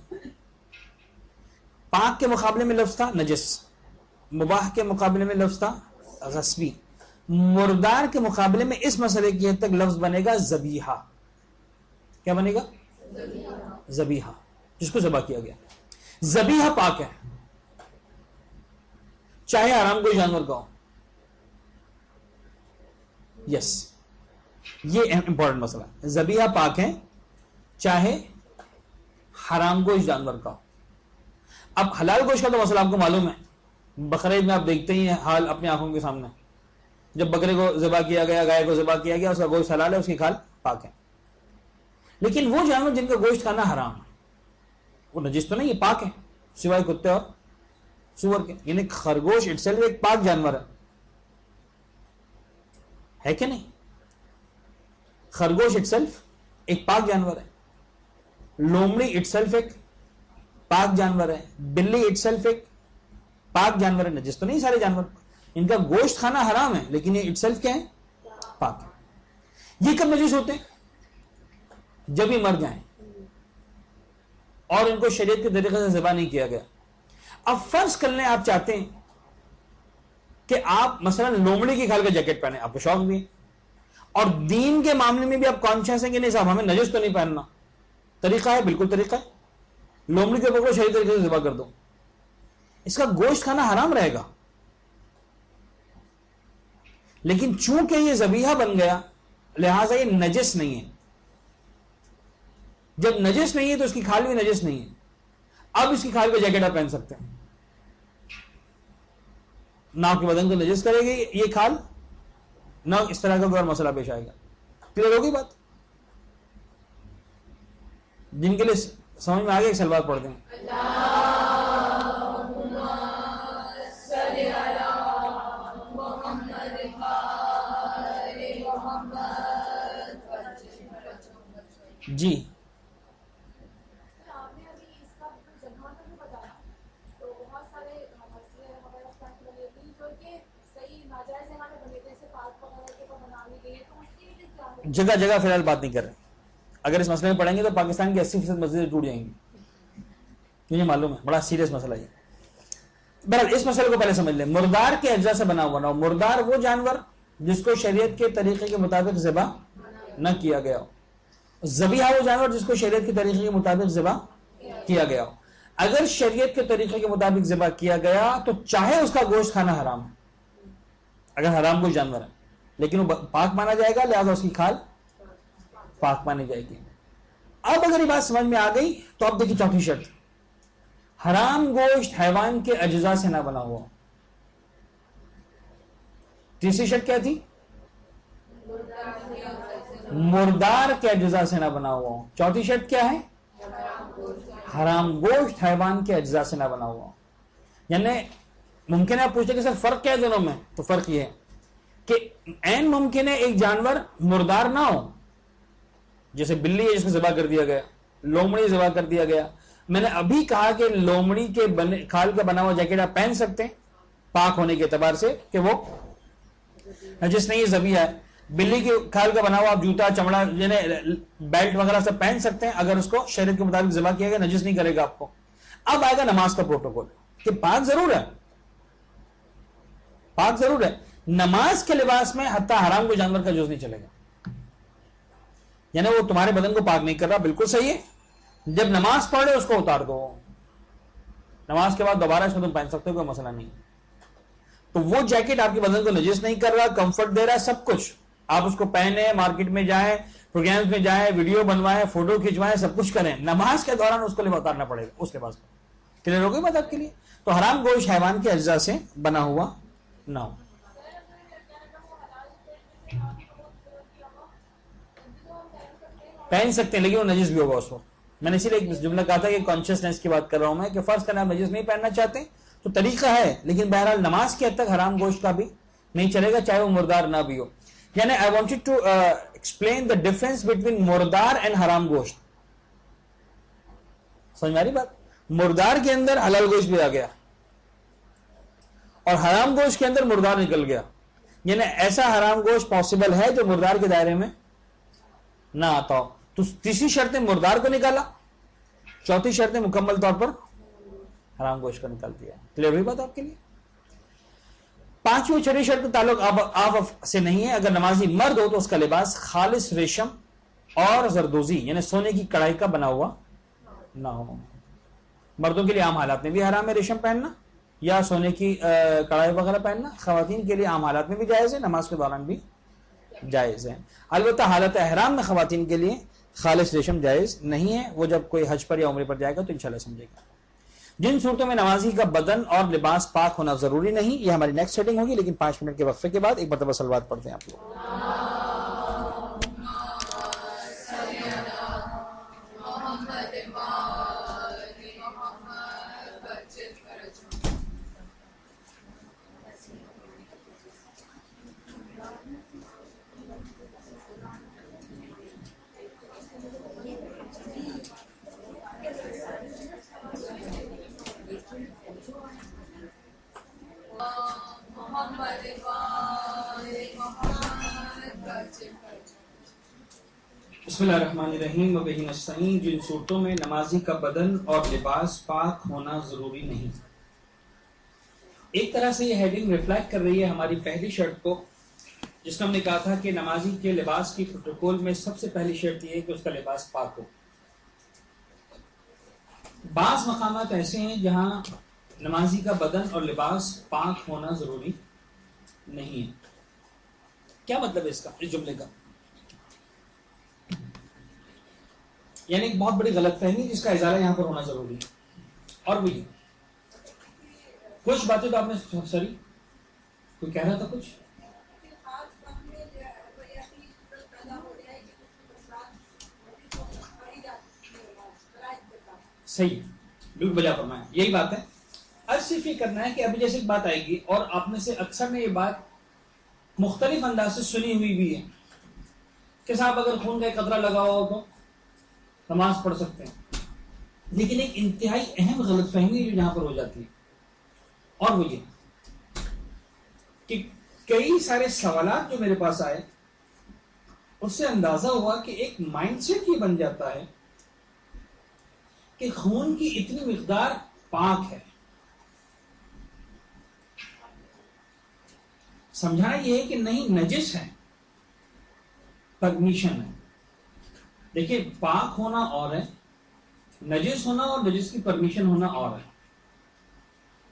پاک کے مقابلے میں لفظ تھا نجس، مباح کے مقابلے میں لفظ تھا غصبی، مردار کے مقابلے میں اس مسئلے کی حد تک لفظ بنے گا ذبیحہ. کیا بنے گا؟ ذبیحہ، جس کو ذبح کیا گیا. ذبیحہ پاک ہے، چاہے حرام کوئی جانور کا ہو. یس، یہ امپورٹنٹ مسئلہ ہے. ذبیحہ پاک ہے چاہے حرام گوشت جانور کا ہو. اب حلال گوشت کا تو مسئلہ آپ کو معلوم ہے، بقرعید میں آپ دیکھتے ہی ہیں حال اپنی آنکھوں کے سامنے. جب بکرے کو ذبح کیا گیا، گائے کو ذبح کیا گیا، اس کا گوشت حلال ہے، اس کی کھال پاک ہے. لیکن وہ جانور جن کا گوشت کھانا حرام ہے وہ نجس تو نہیں ہے، پاک ہے، سوائے کتے اور سور کے. یعنی خرگوش اٹسیلف ایک پاک جانور ہے کہ نہیں؟ خرگوش اٹسیلف ایک پاک جانور ہے، لومڑی اٹسیلف ایک پاک جانور ہے، بلی اٹسیلف ایک پاک جانور ہے. نجس تو نہیں سارے جانور، ان کا گوشت کھانا حرام ہے لیکن یہ اٹسیلف کیا ہے؟ پاک ہے. یہ کب نجس ہوتے ہیں؟ جب یہ مر جائیں اور ان کو شریعت کے طریقے سے ذبح نہیں کیا گیا. اب فرض کر لیں آپ چاہتے ہیں کہ آپ مثلا لومڑی کی کھال کا جیکٹ پہنے، آپ کو شوق بھی ہے اور دین کے معاملے میں بھی آپ کانشیس ہیں کہ نہیں صاحب ہمیں نجس تو نہیں پہننا. طریقہ ہے، بالکل طریقہ ہے، لومڑی کے اوپر کو صحیح طریقے سے ذبح کر دو، اس کا گوشت کھانا حرام رہے گا. لیکن چونکہ یہ ذبیحہ بن گیا لہٰذا یہ نجس نہیں ہے. جب نجس نہیں ہے تو اس کی کھال بھی نجس نہیں ہے. اب اس کی کھال کو جیکٹ آپ پہن سکتے ہیں، نہ آپ کے بدن کو نجس کرے گی یہ کھال، نہ اس طرح کا کوئی اور مسئلہ پیش آئے گا. کلیئر ہوگی بات؟ جن کے لیے سمجھ میں آگے ایک سلوات پڑھ دیں. جی جگہ جگہ فی الحال بات نہیں کر رہے. اگر اس مسئلے میں پڑھیں گے تو پاکستان کی 80% مسجدیں ٹوٹ جائیں گی، مجھے معلوم ہے بڑا سیریس مسئلہ ہے. بہرحال اس مسئلے کو پہلے سمجھ لیں. مردار کے اجزاء سے بنا ہوا نہ ہو. مردار وہ جانور جس کو شریعت کے طریقے کے مطابق ذبح نہ کیا گیا ہو. ذبیحہ وہ جانور جس کو شریعت کے طریقے کے مطابق ذبح کیا گیا ہو. اگر شریعت کے طریقے کے مطابق ذبح کیا گیا تو چاہے اس کا گوشت کھانا حرام ہے، اگر حرام کوئی جانور ہے، لیکن وہ پاک مانا جائے گا لہذا اس کی کھال پاک مانی جائے گی. اب اگر یہ بات سمجھ میں آ گئی تو اب دیکھیے چوتھی شرط، حرام گوشت حیوان کے اجزاء سے نہ بنا ہوا. تیسری شرط کیا تھی؟ مردار کے اجزاء سے نہ بنا ہوا ہو. چوتھی شرط کیا ہے؟ حرام گوشت حیوان کے اجزاء سے نہ بنا ہوا ہو. یعنی ممکن ہے آپ پوچھتے کہ سر فرق کیا ہے دونوں میں؟ تو فرق یہ ہے کہ عین ممکن ہے ایک جانور مردار نہ ہو، جیسے بلی ہے جس کو ذبح کر دیا گیا، لومڑی ذبح کر دیا گیا. میں نے ابھی کہا کہ لومڑی کے کھال کا بنا ہوا جیکٹ آپ پہن سکتے ہیں پاک ہونے کے اعتبار سے کہ وہ نجس نہیں ہے، ذبیحہ ہے. بلی کے کھال کا بنا ہوا آپ جوتا چمڑا یعنی بیلٹ وغیرہ سب پہن سکتے ہیں، اگر اس کو شریعت کے مطابق ذبح کیا گیا نجس نہیں کرے گا آپ کو. اب آئے گا نماز کا پروٹوکول کہ پاک ضرور ہے، پاک ضرور ہے. نماز کے لباس میں حتی حرام کو جانور کا جز نہیں چلے گا، یعنی وہ تمہارے بدن کو پاک نہیں کر رہا. بالکل صحیح ہے، جب نماز پڑھ رہے اس کو اتار دو، نماز کے بعد دوبارہ اس کو تم پہن سکتے ہو، کوئی مسئلہ نہیں. تو وہ جیکٹ آپ کے بدن کو نجس نہیں کر رہا، کمفرٹ دے رہا ہے، سب کچھ. آپ اس کو پہنے، مارکیٹ میں جائیں، پروگرامز میں جائیں، ویڈیو بنوائیں، فوٹو کھنچوائیں، سب کچھ کریں. نماز کے دوران اس کو اتارنا پڑے گا اس لباس کو. کلیئر ہو گئی بات آپ کے لیے؟ تو حرام گوشت حیوان کے اجزاء سے بنا ہوا نہ ہو. پہن سکتے ہیں لیکن وہ نجس بھی ہوگا اس وقت. میں نے اسی لیے ایک جملہ کہا تھا کہ کانشیسنیس کی بات کر رہا ہوں میں، کہ فرض کرنا آپ نجس نہیں پہننا چاہتے تو طریقہ ہے، لیکن بہرحال نماز کے حد تک حرام گوشت کا بھی نہیں چلے گا چاہے وہ مردار نہ بھی ہو. یعنی I wanted to explain the difference between مردار اینڈ حرام گوشت. سمجھ میں آ رہی بات؟ مردار کے اندر حلال گوشت بھی آ گیا اور حرام گوشت کے اندر مردار نکل گیا. یعنی ایسا حرام گوشت پاسبل ہے جو مردار کے دائرے میں نہ آتا ہو. تو تیسری شرط نے مردار کو نکالا، چوتھی شرط نے مکمل طور پر حرام گوشت کو نکال دیا. کلیئر ہوئی بات آپ کے لیے؟ پانچویں چھٹی شرط کا تعلق آف سے نہیں ہے. اگر نمازی مرد ہو تو اس کا لباس خالص ریشم اور زردوزی یعنی سونے کی کڑائی کا بنا ہوا نہ ہو. مردوں کے لیے عام حالات میں بھی حرام ہے ریشم پہننا یا سونے کی کڑائی وغیرہ پہننا. خواتین کے لیے عام حالات میں بھی جائز ہے، نماز کے دوران بھی جائز ہے. البتہ حالت احرام میں خواتین کے لیے خالص ریشم جائز نہیں ہے. وہ جب کوئی حج پر یا عمرے پر جائے گا تو انشاءاللہ سمجھے گا. جن صورتوں میں نمازی کا بدن اور لباس پاک ہونا ضروری نہیں، یہ ہماری نیکسٹ سیٹنگ ہوگی، لیکن 5 منٹ کے وقفے کے بعد ایک مرتبہ صلوات پڑھتے ہیں آپ لوگ. بسم اللہ الرحمن الرحیم وبہ نستعین. جن صورتوں میں نمازی کا بدن اور لباس پاک ہونا ضروری نہیں. ایک طرح سے یہ ہیڈنگ ریفلیکٹ کر رہی ہے ہماری پہلی شرط کو، جس میں ہم نے کہا تھا کہ نمازی کے لباس کی پروٹوکول میں سب سے پہلی شرط یہ ہے کہ اس کا لباس پاک ہو. بعض مقامات ایسے ہیں جہاں نمازی کا بدن اور لباس پاک ہونا ضروری نہیں ہے. کیا مطلب ہے اس کا، اس جملے کا؟ یعنی ایک بہت بڑی غلط فہمی جس کا ازالہ یہاں پر ہونا ضروری ہے. اور وہ یہ کچھ باتیں تو آپ نے سری کوئی کہہ رہا تھا کچھ صحیح، بالکل بجا فرمایا. یہی بات ہے. اب صرف یہ کرنا ہے کہ ابھی جیسے ایک بات آئے گی اور آپ میں سے اکثر نے یہ بات مختلف انداز سے سنی ہوئی بھی ہے کہ صاحب اگر خون کا ایک قطرہ لگا ہوا ہو تو نماز پڑھ سکتے ہیں. لیکن ایک انتہائی اہم غلط فہمی جو یہاں پر ہو جاتی ہے، اور وہ یہ کہ کئی سارے سوالات جو میرے پاس آئے اس سے اندازہ ہوا کہ ایک مائنڈ سیٹ یہ بن جاتا ہے کہ خون کی اتنی مقدار پاک ہے. سمجھانا یہ ہے کہ نہیں، نجس ہے، پرمیشن ہے. دیکھیے پاک ہونا اور ہے، نجس ہونا اور نجس کی پرمیشن ہونا اور ہے.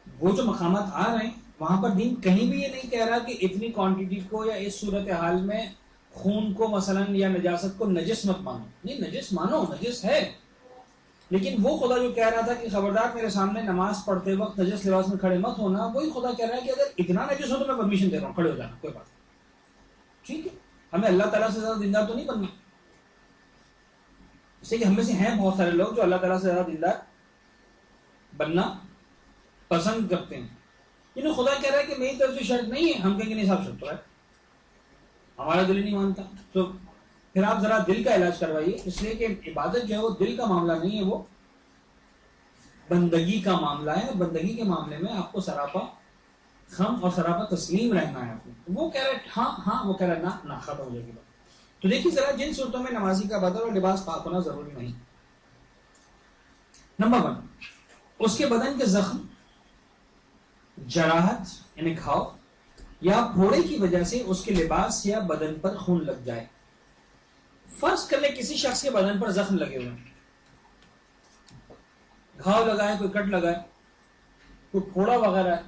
وہ جو مقامات آ رہے ہیں وہاں پر دین کہیں بھی یہ نہیں کہہ رہا کہ اتنی کوانٹٹی کو یا اس صورتحال میں خون کو مثلا یا نجاست کو نجس مت مانو. نہیں، نجس مانو، نجس ہے. لیکن وہ خدا جو کہہ رہا تھا کہ خبردار میرے سامنے نماز پڑھتے وقت نجس لباس میں کھڑے مت ہونا، وہی خدا کہہ رہا ہے کہ اگر اتنا نجس ہو تو میں پرمیشن دے رہا ہوں، کھڑے ہو جانا، کوئی بات نہیں، ٹھیک ہے. ہمیں اللہ تعالیٰ سے زیادہ دیندار تو نہیں بننا. اس لیے کہ ہم میں سے ہیں بہت سارے لوگ جو اللہ تعالیٰ سے زیادہ دیندار بننا پسند کرتے ہیں. انہیں خدا کہہ رہا ہے کہ میری طرف سے شرط نہیں ہے. ہم کہیں گے نہیں صاحب شرط تو ہے, ہمارا دل ہی نہیں مانتا. تو پھر آپ ذرا دل کا علاج کروائیے, اس لیے کہ عبادت جو ہے وہ دل کا معاملہ نہیں ہے, وہ بندگی کا معاملہ ہے. بندگی کے معاملے میں آپ کو سراپا خم اور سراپا تسلیم رہنا ہے. وہ کہہ رہا ہے ہاں ہاں, وہ کہہ رہا ہے نہ ختم ہو جائے گی بات. تو دیکھیے ذرا جن صورتوں میں نمازی کا بدن اور لباس پاک ہونا ضروری نہیں. نمبر 1, اس کے بدن کے زخم, جراحت یعنی گھاؤ یا پھوڑے کی وجہ سے اس کے لباس یا بدن پر خون لگ جائے. فرض کر لیں کسی شخص کے بدن پر زخم لگے ہوئے ہیں, گھاؤ لگا ہے, کوئی کٹ لگا ہے, کوئی پھوڑا وغیرہ ہے.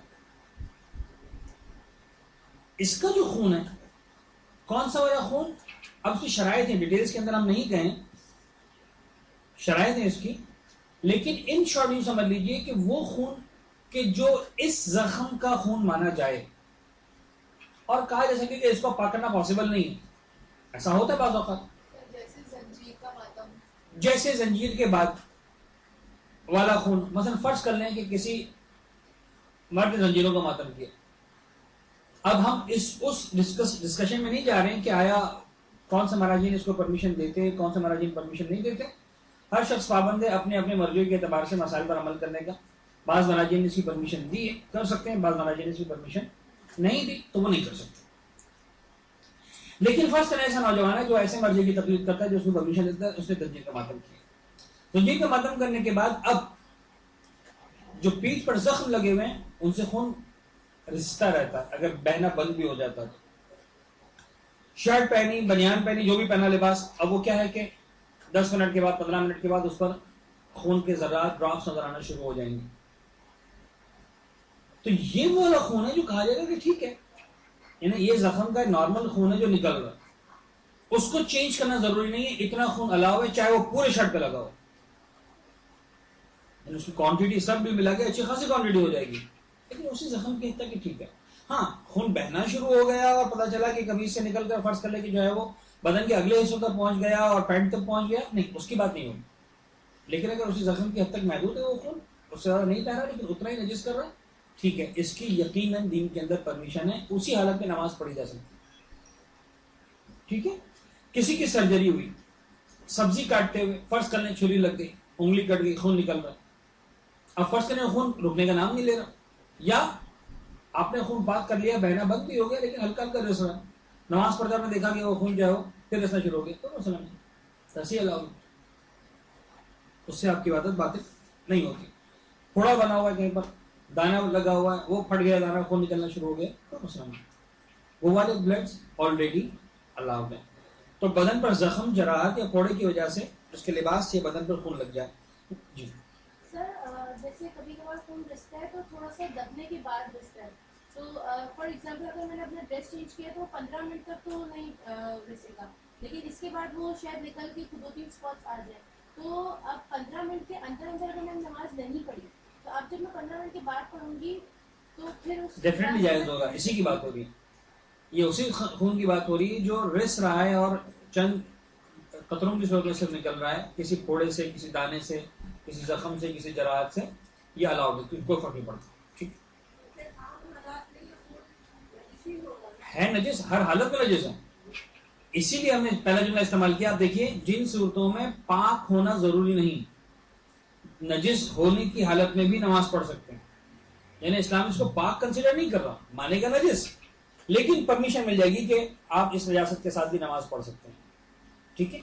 اس کا جو خون ہے کون سا والا خون, اب اس کی شرائط ہیں, ڈیٹیلز کے اندر ہم نہیں گئے, شرائط ہیں اس کی, لیکن ان شارٹ یوں سمجھ لیجئے کہ وہ خون کہ جو اس زخم کا خون مانا جائے, اور کہا جا سکے کہ اس کو پاک کرنا پاسبل نہیں ہے. ایسا ہوتا ہے بعض اوقات, جیسے زنجیر کے بعد والا خون. مثلا فرض کر لیں کہ کسی مرد نے زنجیروں کا ماتم کیا. اب ہم اس ڈسکشن میں نہیں جا رہے ہیں کہ آیا کون سے مراجعین اس کو پرمیشن دیتے, کون سے مراجعین پرمیشن نہیں دیتے. ہر شخص پابند ہے اپنے اپنے مرضیوں کے اعتبار سے مسائل پر عمل کرنے کا. بعض مراجعین نے اس کی پرمیشن دی ہے, کر سکتے ہیں, بعض مراجعین نے اس کی پرمیشن نہیں دی تو وہ نہیں کر سکتے. لیکن فرض کریں ایسا نوجوان ہے جو ایسے مرضی کی تقلید کرتا ہے, جو اس کو پرمیشن دیتا ہے, اس نے زنجیر کا ماتم کیا. زنجیر کا ماتم کرنے کے بعد اب جو پیٹھ پر زخم لگے ہوئے ہیں ان سے خون رستا رہتا ہے, اگر بہنا بند بھی ہو جاتا تو. شرٹ پہنی, بنیان پہنی, جو بھی پہنا لباس, اب وہ کیا ہے کہ 10 منٹ کے بعد 15 منٹ کے بعد اس پر خون کے ذرات ڈراپس نظر آنا شروع ہو جائیں گے. تو یہ وہ والا خون ہے جو کہا جائے گا کہ ٹھیک ہے, یعنی یہ زخم کا نارمل خون ہے جو نکل رہا ہے, اس کو چینج کرنا ضروری نہیں ہے. اتنا خون الاؤ ہے چاہے وہ پورے شرٹ پہ لگا ہو, یعنی اس کی کوانٹٹی سب بھی ملا کے اچھی خاصی کوانٹٹی ہو جائے گی, لیکن اسی زخم کی حد تک کہ ٹھیک ہے. ہاں خون بہنا شروع ہو گیا اور پتا چلا کہ قمیض سے نکل کر فرض کر لے کہ جو ہے وہ بدن کے اگلے حصوں تک پہنچ گیا اور پینٹ تک پہنچ گیا, نہیں, اس کی بات نہیں ہوگی. لیکن اگر اسی زخم کی حد تک محدود ہے وہ خون, اس سے زیادہ نہیں بہ رہا لیکن اتنا ہی نجس کر رہا ہے, ٹھیک ہے, اس کی یقیناً دین کے اندر پرمیشن ہے, اسی حالت میں نماز پڑھی جا سکتی. ٹھیک ہے. کسی کی سرجری ہوئی, سبزی کاٹتے ہوئے فرض کرنے چھری لگ گئی, انگلی کٹ گئی, خون نکل رہا ہے. اب فرض کرنے خون رکنے کا نام نہیں لے رہا, یا آپ نے خون پاک کر لیا, بہنا بند بھی ہو گیا لیکن ہلکا ہلکا رس رہا ہے, نماز پڑھتے آپ نے دیکھا کہ وہ خون جو ہے وہ پھر رسنا شروع ہو گیا, تو مسئلہ نہیں, تسی اللہ, اس سے آپ کی عبادت باطل نہیں ہوتی. پھوڑا بنا ہوا ہے کہیں پر, دانا لگا ہوا ہے, وہ پھٹ گیا دانا, خون نکلنا شروع ہو گیا, تو مسئلہ نہیں. وہ والے بلڈز آلریڈی الاؤڈ ہیں. تو بدن پر زخم, جراحت یا پھوڑے کی وجہ سے اس کے لباس سے بدن پر خون لگ جائے. جی سر, جیسے کبھی کبھار خون رستا ہے تو تھوڑا سا دبنے کے بعد رستا ہے, تو فار ایگزامپل اگر میں نے اپنا ڈریس چینج کیا تو 15 منٹ تک تو نہیں رسے گا, لیکن اس کے بعد وہ شاید نکل کے 2-3 اسپاٹس آ جائیں, تو اب 15 منٹ کے اندر اندر اگر میں نے نماز نہیں پڑھی تو اب جب میں 15 منٹ کے بعد پڑھوں گی تو پھر اس ڈیفینیٹلی جائز ہوگا. اسی کی بات ہو رہی ہے, یہ اسی خون کی بات ہو رہی ہے جو رس رہا ہے اور چند قطروں کی صورت سے نکل رہا ہے, کسی پھوڑے سے, کسی دانے سے, کسی زخم سے, کسی جراحت سے, یہ الاؤڈ ہے, کوئی فرق نہیں پڑتا. ٹھیک ہے, نجس ہر حالت میں نجس ہے. اسی لیے ہم نے پہلا جملہ استعمال کیا. آپ دیکھیے جن صورتوں میں پاک ہونا ضروری نہیں, نجس ہونے کی حالت میں بھی نماز پڑھ سکتے ہیں. یعنی اسلام اس کو پاک کنسیڈر نہیں کر رہا, مانے گا نجس, لیکن پرمیشن مل جائے گی کہ آپ اس نجاست کے ساتھ بھی نماز پڑھ سکتے ہیں. ٹھیک ہے.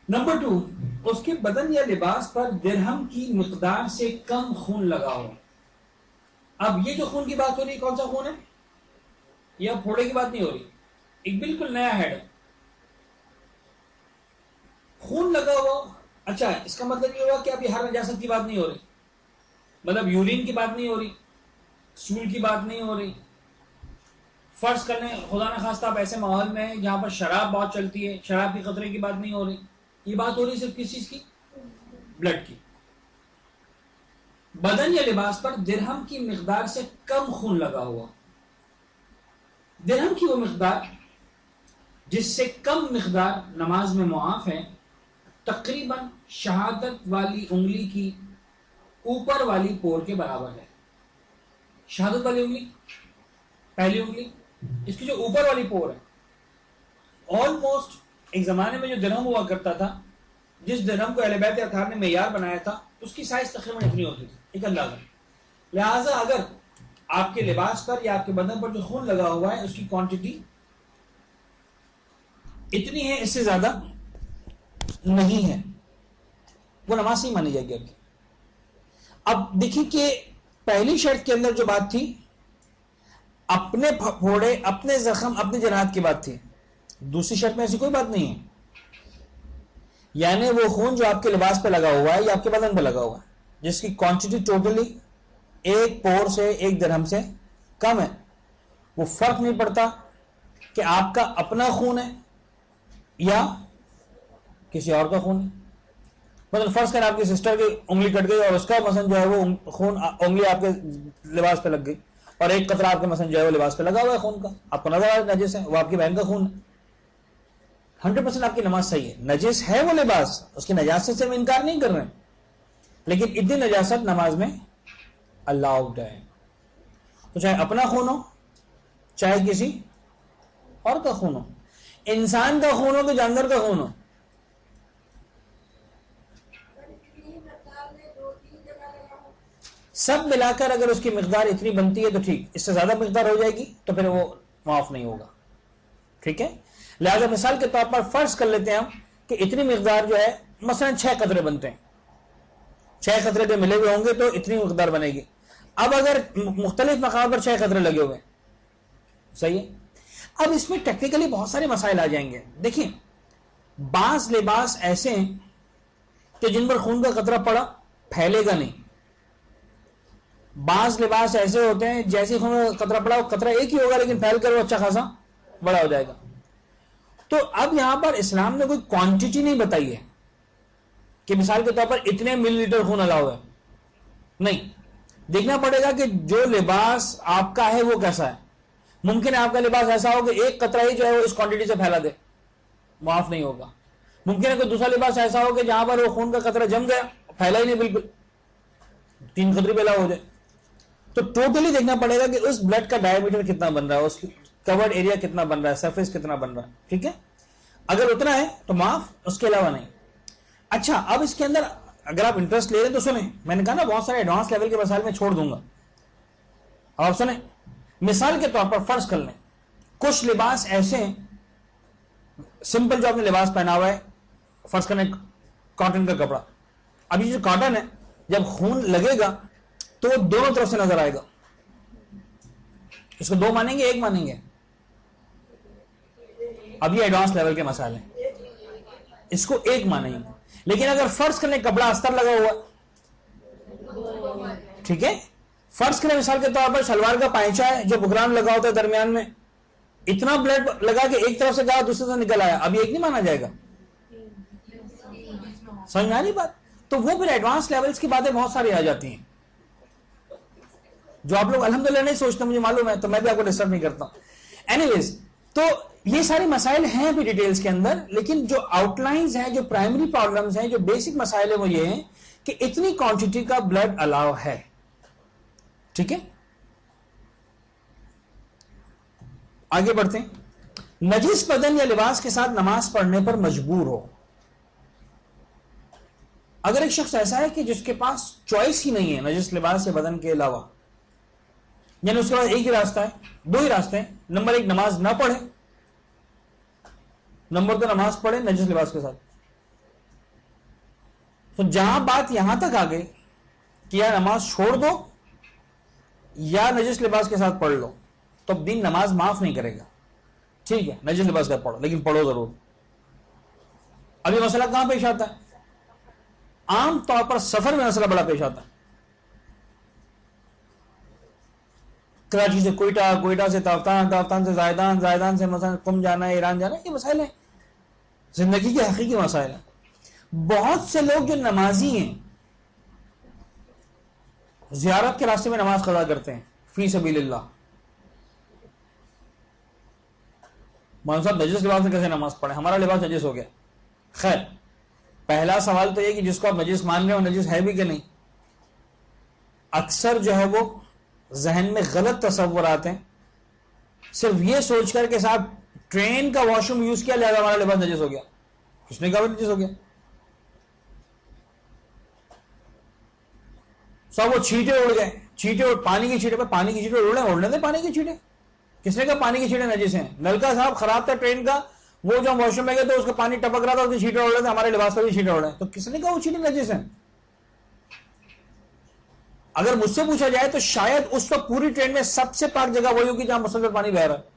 نمبر 2, اس کے بدن یا لباس پر درہم کی مقدار سے کم خون لگا ہو. اب یہ جو خون کی بات ہو رہی ہے کون سا خون ہے, یا پھوڑے کی بات نہیں ہو رہی, ایک بالکل نیا ہیڈ ہے, خون لگا ہوا. اچھا, اس کا مطلب یہ ہوا کہ ابھی ہر نجاست کی بات نہیں ہو رہی, مطلب یورین کی بات نہیں ہو رہی, سول کی بات نہیں ہو رہی. فرض کرنے خدا نہ خواستہ آپ ایسے ماحول میں ہیں جہاں پر شراب بہت چلتی ہے, شراب کی قطرے کی بات نہیں ہو رہی, یہ بات ہو رہی صرف کس چیز کی, بلڈ کی. بدن یا لباس پر درہم کی مقدار سے کم خون لگا ہوا. درہم کی وہ مقدار جس سے کم مقدار نماز میں معاف ہے تقریباً شہادت والی انگلی کی اوپر والی پور کے برابر ہے. شہادت والی انگلی پہلی انگلی اس کی جو اوپر والی پور ہے آلموسٹ ایک زمانے میں جو درہم ہوا کرتا تھا جس درہم کو اہل بیت اطہار نے معیار بنایا تھا اس کی سائز تقریباً اتنی ہوتی تھی ایک اندازہ. لہٰذا اگر آپ کے لباس پر یا آپ کے بدن پر جو خون لگا ہوا ہے اس کی کوانٹٹی اتنی ہے اس سے زیادہ نہیں ہے وہ نماز نہیں مانی جائے گی. اب دیکھیں کہ پہلی شرط کے اندر جو بات تھی اپنے پھوڑے اپنے زخم اپنے جراحت کی بات تھی. دوسری شرط میں ایسی کوئی بات نہیں ہے. یعنی وہ خون جو آپ کے لباس پہ لگا ہوا ہے یا آپ کے بدن پہ لگا ہوا ہے جس کی کوانٹٹی ٹوٹلی ایک پور سے ایک درہم سے کم ہے وہ فرق نہیں پڑتا کہ آپ کا اپنا خون ہے یا کسی اور کا خون ہے. مطلب فرض کریں آپ کی سسٹر کی انگلی کٹ گئی اور اس کا مثلا جو ہے وہ خون انگلی آپ کے لباس پہ لگ گئی اور ایک قطرہ آپ کے مثلا جو ہے وہ لباس پہ لگا ہوا ہے خون کا آپ کو نظر آ رہا ہے نجس ہے وہ آپ کی بہن کا خون ہے 100% آپ کی نماز صحیح ہے. نجس ہے وہ لباس اس کی نجاست سے ہم انکار نہیں کر رہے لیکن اتنی نجاست نماز میں الاؤڈ ہے. تو چاہے اپنا خون ہو چاہے کسی اور کا خون ہو انسان کا خون ہو کہ جانور کا خون ہو سب ملا کر اگر اس کی مقدار اتنی بنتی ہے تو ٹھیک. اس سے زیادہ مقدار ہو جائے گی تو پھر وہ معاف نہیں ہوگا. ٹھیک ہے. لہذا مثال کے طور پر فرض کر لیتے ہیں ہم کہ اتنی مقدار جو ہے مثلا 6 قطرے بنتے ہیں 6 قطرے جو ملے ہوئے ہوں گے تو اتنی مقدار بنے گی. اب اگر مختلف مقام پر 6 قطرے لگے ہوئے صحیح ہے. اب اس میں ٹیکنیکلی بہت سارے مسائل آ جائیں گے. دیکھیں بعض لباس ایسے ہیں کہ جن پر خون کا قطرہ پڑا پھیلے گا نہیں. بعض لباس ایسے ہوتے ہیں جیسے خون کا قطرہ پڑا وہ قطرہ ایک ہی ہوگا لیکن پھیل کر وہ اچھا خاصا بڑا ہو جائے گا. تو اب یہاں پر اسلام نے کوئی کوانٹٹی نہیں بتائی ہے کہ مثال کے طور پر اتنے ملی لیٹر خون الاؤ ہے. نہیں, دیکھنا پڑے گا کہ جو لباس آپ کا ہے وہ کیسا ہے. ممکن ہے آپ کا لباس ایسا ہو کہ ایک قطرہ ہی جو ہے وہ اس کوانٹٹی سے پھیلا دے معاف نہیں ہوگا. ممکن ہے کوئی دوسرا لباس ایسا ہو کہ جہاں پر وہ خون کا قطرہ جم گیا پھیلا ہی نہیں بالکل 3 قطرے پھیلا ہو جائے. تو ٹوٹلی دیکھنا پڑے گا کہ اس بلڈ کا ڈایا میٹر کتنا بن رہا ہے اس کورڈ ایریا کتنا بن رہا ہے سرفیس کتنا بن رہا ہے. ٹھیک ہے. اگر اتنا ہے تو معاف اس کے علاوہ نہیں. اچھا اب اس کے اندر اگر آپ انٹرسٹ لے رہے ہیں تو سنیں میں نے کہا نا بہت سارے ایڈوانس لیول کے مسائل میں چھوڑ دوں گا. اب آپ سنیں مثال کے طور پر فرض کر لیں کچھ لباس ایسے ہیں سمپل جو آپ نے لباس پہنا ہوا ہے فرض کریں کاٹن کا کپڑا. اب یہ جو کاٹن ہے جب خون لگے گا تو وہ دونوں طرف سے نظر آئے گا. اس کو 2 مانیں گے 1 مانیں گے. اب یہ ایڈوانس لیول کے مسائل ہیں اس کو 1 مانیں گے. لیکن اگر فرض کریں کپڑا استر لگا ہوا ٹھیک ہے فرض کریں مثال کے طور پر شلوار کا پائچہ ہے جو بکران لگا ہوتا ہے درمیان میں اتنا بلڈ لگا کہ ایک طرف سے گیا دوسرے سے نکل آیا اب یہ 1 نہیں مانا جائے گا. سمجھ میں آ رہی بات. تو وہ پھر ایڈوانس لیولز کی باتیں بہت ساری آ جاتی ہیں جو آپ لوگ الحمدللہ نہیں سوچتے مجھے معلوم ہے تو میں بھی آپ کو ڈسٹرب نہیں کرتا ہوں. اینی ویز تو یہ سارے مسائل ہیں بھی ڈیٹیلز کے اندر لیکن جو آؤٹ لائنز ہیں جو پرائمری پرابلمز ہیں جو بیسک مسائل ہیں وہ یہ ہیں کہ اتنی کوانٹٹی کا بلڈ الاؤ ہے. ٹھیک ہے. آگے بڑھتے ہیں. نجس بدن یا لباس کے ساتھ نماز پڑھنے پر مجبور ہو. اگر ایک شخص ایسا ہے کہ جس کے پاس چوائس ہی نہیں ہے نجس لباس یا بدن کے علاوہ یعنی اس کے پاس ایک ہی راستہ ہے 2 ہی راستے ہیں. نمبر 1 نماز نہ پڑھے نمبر 2 نماز پڑھے نجس لباس کے ساتھ. تو جہاں بات یہاں تک آ گئی کہ یا نماز چھوڑ دو یا نجس لباس کے ساتھ پڑھ لو تو دین نماز معاف نہیں کرے گا. ٹھیک ہے نجس لباس کا پڑھو لیکن پڑھو ضرور. اب یہ مسئلہ کہاں پیش آتا ہے؟ عام طور پر سفر میں مسئلہ بڑا پیش آتا ہے. کراچی سے کوئٹہ کوئٹہ سے تافتان تافتان سے زائدان زائدان سے مثلا قم جانا ہے ایران جانا ہے یہ مسائل ہیں زندگی کے حقیقی مسائل ہیں. بہت سے لوگ جو نمازی ہیں زیارت کے راستے میں نماز قضا کرتے ہیں فی سبیل اللہ مولانا صاحب نجس لباس میں کیسے نماز پڑھیں, ہمارا لباس نجس ہو گیا. خیر پہلا سوال تو یہ کہ جس کو آپ نجس مان رہے ہو نجس ہے بھی کہ نہیں. اکثر جو ہے وہ ذہن میں غلط تصورات ہیں, صرف یہ سوچ کر کہ صاحب ٹرین کا واش روم یوز کیا لہذا ہمارا لباس نجس ہو گیا. کس نے کہا نجس ہو گیا؟ صاحب وہ چھینٹے اڑ گئے, چھینٹے پانی کی چھینٹے پہ, پانی کی چھینٹے اڑنے دیں پانی کی چھینٹے. کس نے کہا پانی کی چھینٹے نجس ہیں؟ نلکا صاحب خراب تھا ٹرین کا, وہ جو ہم واش روم میں گئے تو اس کا پانی ٹپک رہا تھا, اس کی چھینٹے اڑ رہے تھے, ہمارے لباس پہ بھی چھینٹے اڑ رہے ہیں, تو کس نے کہا وہ چھینٹے نجس ہیں؟ اگر مجھ سے پوچھا جائے تو شاید اس وقت پوری ٹرین میں سب سے پاک جگہ وہی ہوگی جہاں مسلسل پانی بہ رہا ہے,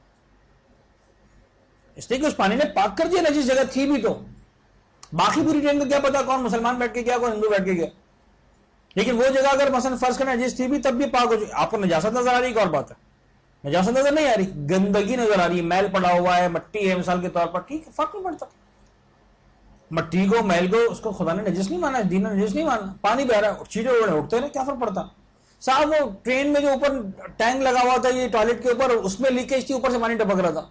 اس لیے کہ اس پانی نے پاک کر دیا نجس جگہ تھی بھی. تو باقی پوری ٹرین کو کیا پتا کون مسلمان بیٹھ کے گیا کون ہندو بیٹھ کے گیا, لیکن وہ جگہ اگر مثلا فرض کرنا نجس تھی بھی تب بھی پاک ہو چکی. آپ کو نجاست نظر آ رہی ایک اور بات ہے, نجاست نظر نہیں آ رہی, گندگی نظر آ رہی ہے, میل پڑا ہوا ہے, مٹی ہے مثال کے طور پر, ٹھیک ہے فرق نہیں پڑتا. مٹی کو میل کو اس کو خدا نے نجس نہیں مانا, دین نے نجس نہیں مانا, پانی بہ رہا ہے, چیٹے اٹھتے ہیں, کیا فرق پڑتا. صاحب وہ ٹرین میں جو اوپر ٹینک لگا ہوا تھا یہ ٹوائلٹ کے اوپر, اس میں لیکیج تھی, اوپر سے پانی ٹپک رہا تھا.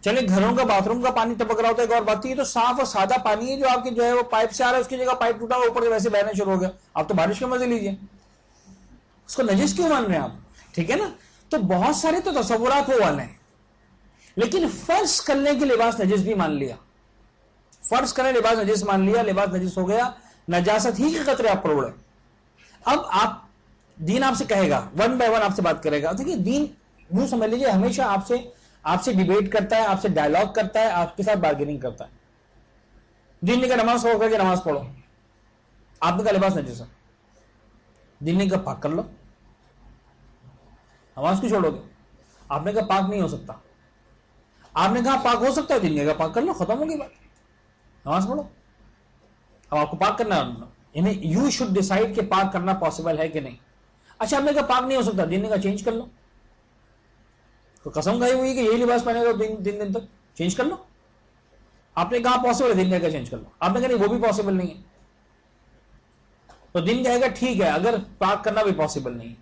چلے گھروں کا باتھ روم کا پانی ٹپک رہا ہوتا ہے ایک اور بات تھی, یہ تو صاف اور سادہ پانی ہے جو آپ کے جو ہے وہ پائپ سے آ رہا ہے, اس کی جگہ پائپ ٹوٹا ہوا اوپر سے ویسے بہنا شروع ہو گیا. آپ تو بارش کے مزے لیجیے, اس کو نجس کیوں مان رہے ہیں آپ؟ ٹھیک ہے نا. تو بہت سارے تو تصورات وہ والے ہیں, لیکن فرض کرنے کے لباس نجس بھی مان لیا, فرض کرنے لباس نجس مان لیا, لباس نجس ہو گیا, نجاست ہی کے خطرے آپ پر اڑے. اب آپ دین آپ سے کہے گا, ون بائی ون آپ سے بات کرے گا. دیکھیے دین یوں سمجھ لیجیے ہمیشہ آپ سے ڈیبیٹ کرتا ہے, آپ سے ڈائلاگ کرتا ہے, آپ کے ساتھ بارگیننگ کرتا ہے. دین نے کہا نماز پڑھو کر کے نماز پڑھو, آپ نے کہا لباس نجس ہے, دین نے کہا پاک کر لو, نماز کیوں چھوڑو گے؟ آپ نے کہا پاک نہیں ہو سکتا, آپ نے کہا پاک ہو سکتا ہے, دین نے کہا پاک کر لو, ختم ہوگی بات, نماز پڑھو. اب آپ کو پاک کرنا یعنی یو شوڈ ڈیسائیڈ کہ پاک کرنا پاسبل ہے کہ نہیں. اچھا آپ نے کہا پاک نہیں ہو سکتا, دین نے کہا چینج کر لو, تو قسم کھائی ہوئی کہ یہی لباس پہنے گا تین دن تک, چینج کر لو. آپ نے کہا پاسبل ہے, دین نے کہا چینج کر لو, آپ نے کہا نہیں وہ بھی پاسبل نہیں ہے, تو دین کہے گا ٹھیک ہے اگر پاک کرنا بھی پاسبل نہیں ہے,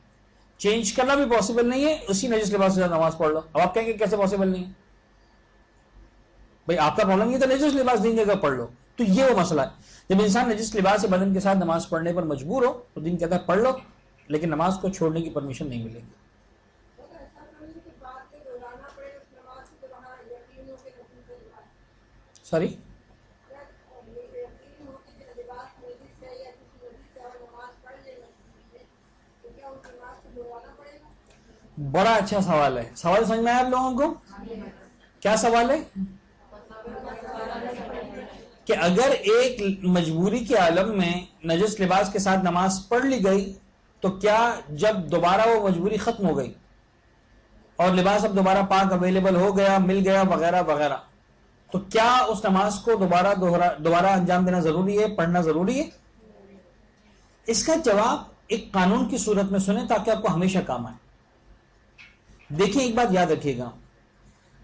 چینج کرنا بھی پاسبل نہیں ہے, اسی نجس لباس سے نماز پڑھ لو. اب آپ کہیں گے کیسے پاسبل نہیں ہے بھائی, آپ کا پرابلم یہ تھا نجس لباس دین جگہ پڑھ لو. تو یہ وہ مسئلہ ہے, جب انسان نجس لباس سے بدن کے ساتھ نماز پڑھنے پر مجبور ہو تو دین کہتا ہے پڑھ لو, لیکن نماز کو چھوڑنے کی پرمیشن نہیں ملے گی. سوری بڑا اچھا سوال ہے, سوال سمجھ میں آیا آپ لوگوں کو؟ کیا سوال ہے کہ اگر ایک مجبوری کے عالم میں نجس لباس کے ساتھ نماز پڑھ لی گئی تو کیا جب دوبارہ وہ مجبوری ختم ہو گئی اور لباس اب دوبارہ پاک اویلیبل ہو گیا, مل گیا وغیرہ وغیرہ, تو کیا اس نماز کو دوبارہ انجام دینا ضروری ہے, پڑھنا ضروری ہے؟ اس کا جواب ایک قانون کی صورت میں سنیں تاکہ آپ کو ہمیشہ کام آئے. دیکھیں ایک بات یاد رکھیے گا,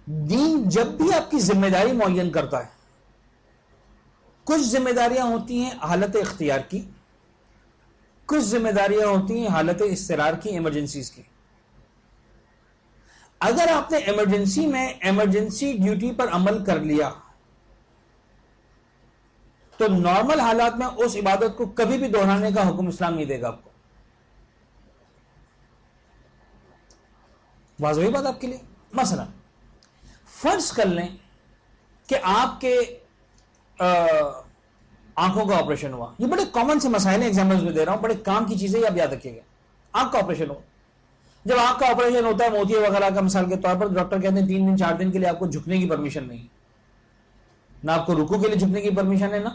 دین جب بھی آپ کی ذمہ داری معین کرتا ہے, کچھ ذمہ داریاں ہوتی ہیں حالت اختیار کی, کچھ ذمہ داریاں ہوتی ہیں حالت اضطرار کی, ایمرجنسیز کی. اگر آپ نے ایمرجنسی میں ایمرجنسی ڈیوٹی پر عمل کر لیا تو نارمل حالات میں اس عبادت کو کبھی بھی دہرانے کا حکم اسلام نہیں دے گا آپ کو. واضح بات آپ کے لیے. مثلا فرض کر لیں کہ آپ کے آنکھوں کا آپریشن ہوا, یہ بڑے کامن سے مسائل ہیں, ایگزامپلز میں دے رہا ہوں, بڑے کام کی چیزیں آپ یاد رکھیے گا. آنکھ کا آپریشن ہو, جب آنکھ کا آپریشن ہوتا ہے موتیے وغیرہ کا مثال کے طور پر, ڈاکٹر کہتے ہیں 3 دن 4 دن کے لیے آپ کو جھکنے کی پرمیشن نہیں, نہ آپ کو رکوع کے لیے جھکنے کی پرمیشن ہے, نہ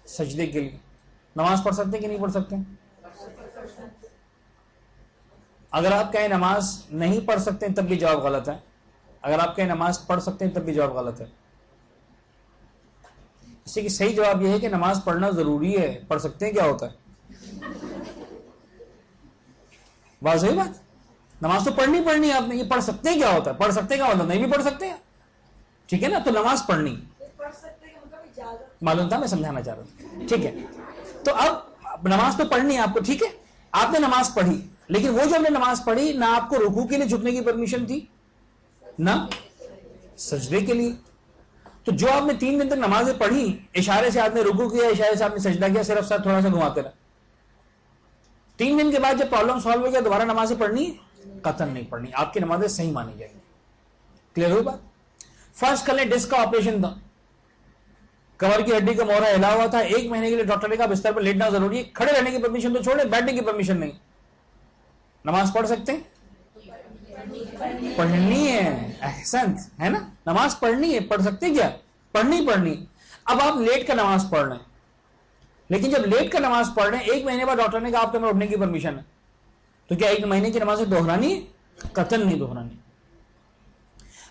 سجدے کے لیے. نماز پڑھ سکتے کہ نہیں پڑھ سکتے؟ اگر آپ کہیں نماز نہیں پڑھ سکتے تب بھی جواب غلط ہے, اگر آپ کہیں نماز پڑھ سکتے ہیں تب بھی جواب غلط ہے. اس سے کہ صحیح جواب یہ ہے کہ نماز پڑھنا ضروری ہے, پڑھ سکتے ہیں کیا ہوتا ہے. واضح بات, نماز تو پڑھنی ہے آپ نے, یہ پڑھ سکتے ہیں کیا ہوتا ہے, پڑھ سکتے کیا ہوتا ہے, نہیں بھی پڑھ سکتے ہیں, ٹھیک ہے نا. تو نماز پڑھنی معلوم تھا, میں سمجھانا چاہ رہا ہوں, ٹھیک ہے. تو اب نماز تو پڑھنی ہے آپ کو, ٹھیک ہے, آپ نے نماز پڑھی, لیکن وہ جو ہم نے نماز پڑھی نہ آپ کو رکوع کے لیے جھکنے کی پرمیشن تھی, نہ سجدے کے لیے. تو جو آپ نے 3 دن تک نمازیں پڑھی, اشارے سے آپ نے رکوع کیا, اشارے سے آپ نے سجدہ کیا, صرف سر تھوڑا سا گھماتے رہے, 3 دن کے بعد جب پرابلم سالو ہو گیا دوبارہ نمازیں پڑھنی قطعاً نہیں پڑھنی, آپ کی نمازیں صحیح مانی جائیں گی. کلیئر ہوئی بات؟ فرض کر لیں ڈسک کا آپریشن تھا, کمر کی ہڈی کا مورا ہلا ہوا تھا, 1 مہینے کے لیے ڈاکٹر نے کہا بستر پر لیٹنا ضروری ہے, کھڑے رہنے کی پرمیشن تو چھوڑیں, بیٹھنے کی پرمیشن نہیں, نماز پڑھ سکتے ہیں؟ پڑھنی ہے, احسن ہے نا, نماز پڑھنی ہے, پڑھ سکتے کیا, پڑھنی. اب آپ لیٹ کر نماز پڑھ رہے ہیں, لیکن جب لیٹ کر نماز پڑھ رہے ہیں 1 مہینے بعد ڈاکٹر نے کہا آپ کو اٹھنے کی پرمیشن ہے, تو کیا 1 مہینے کی نمازیں دہرانی ہے؟ قطعاً نہیں دہرانی.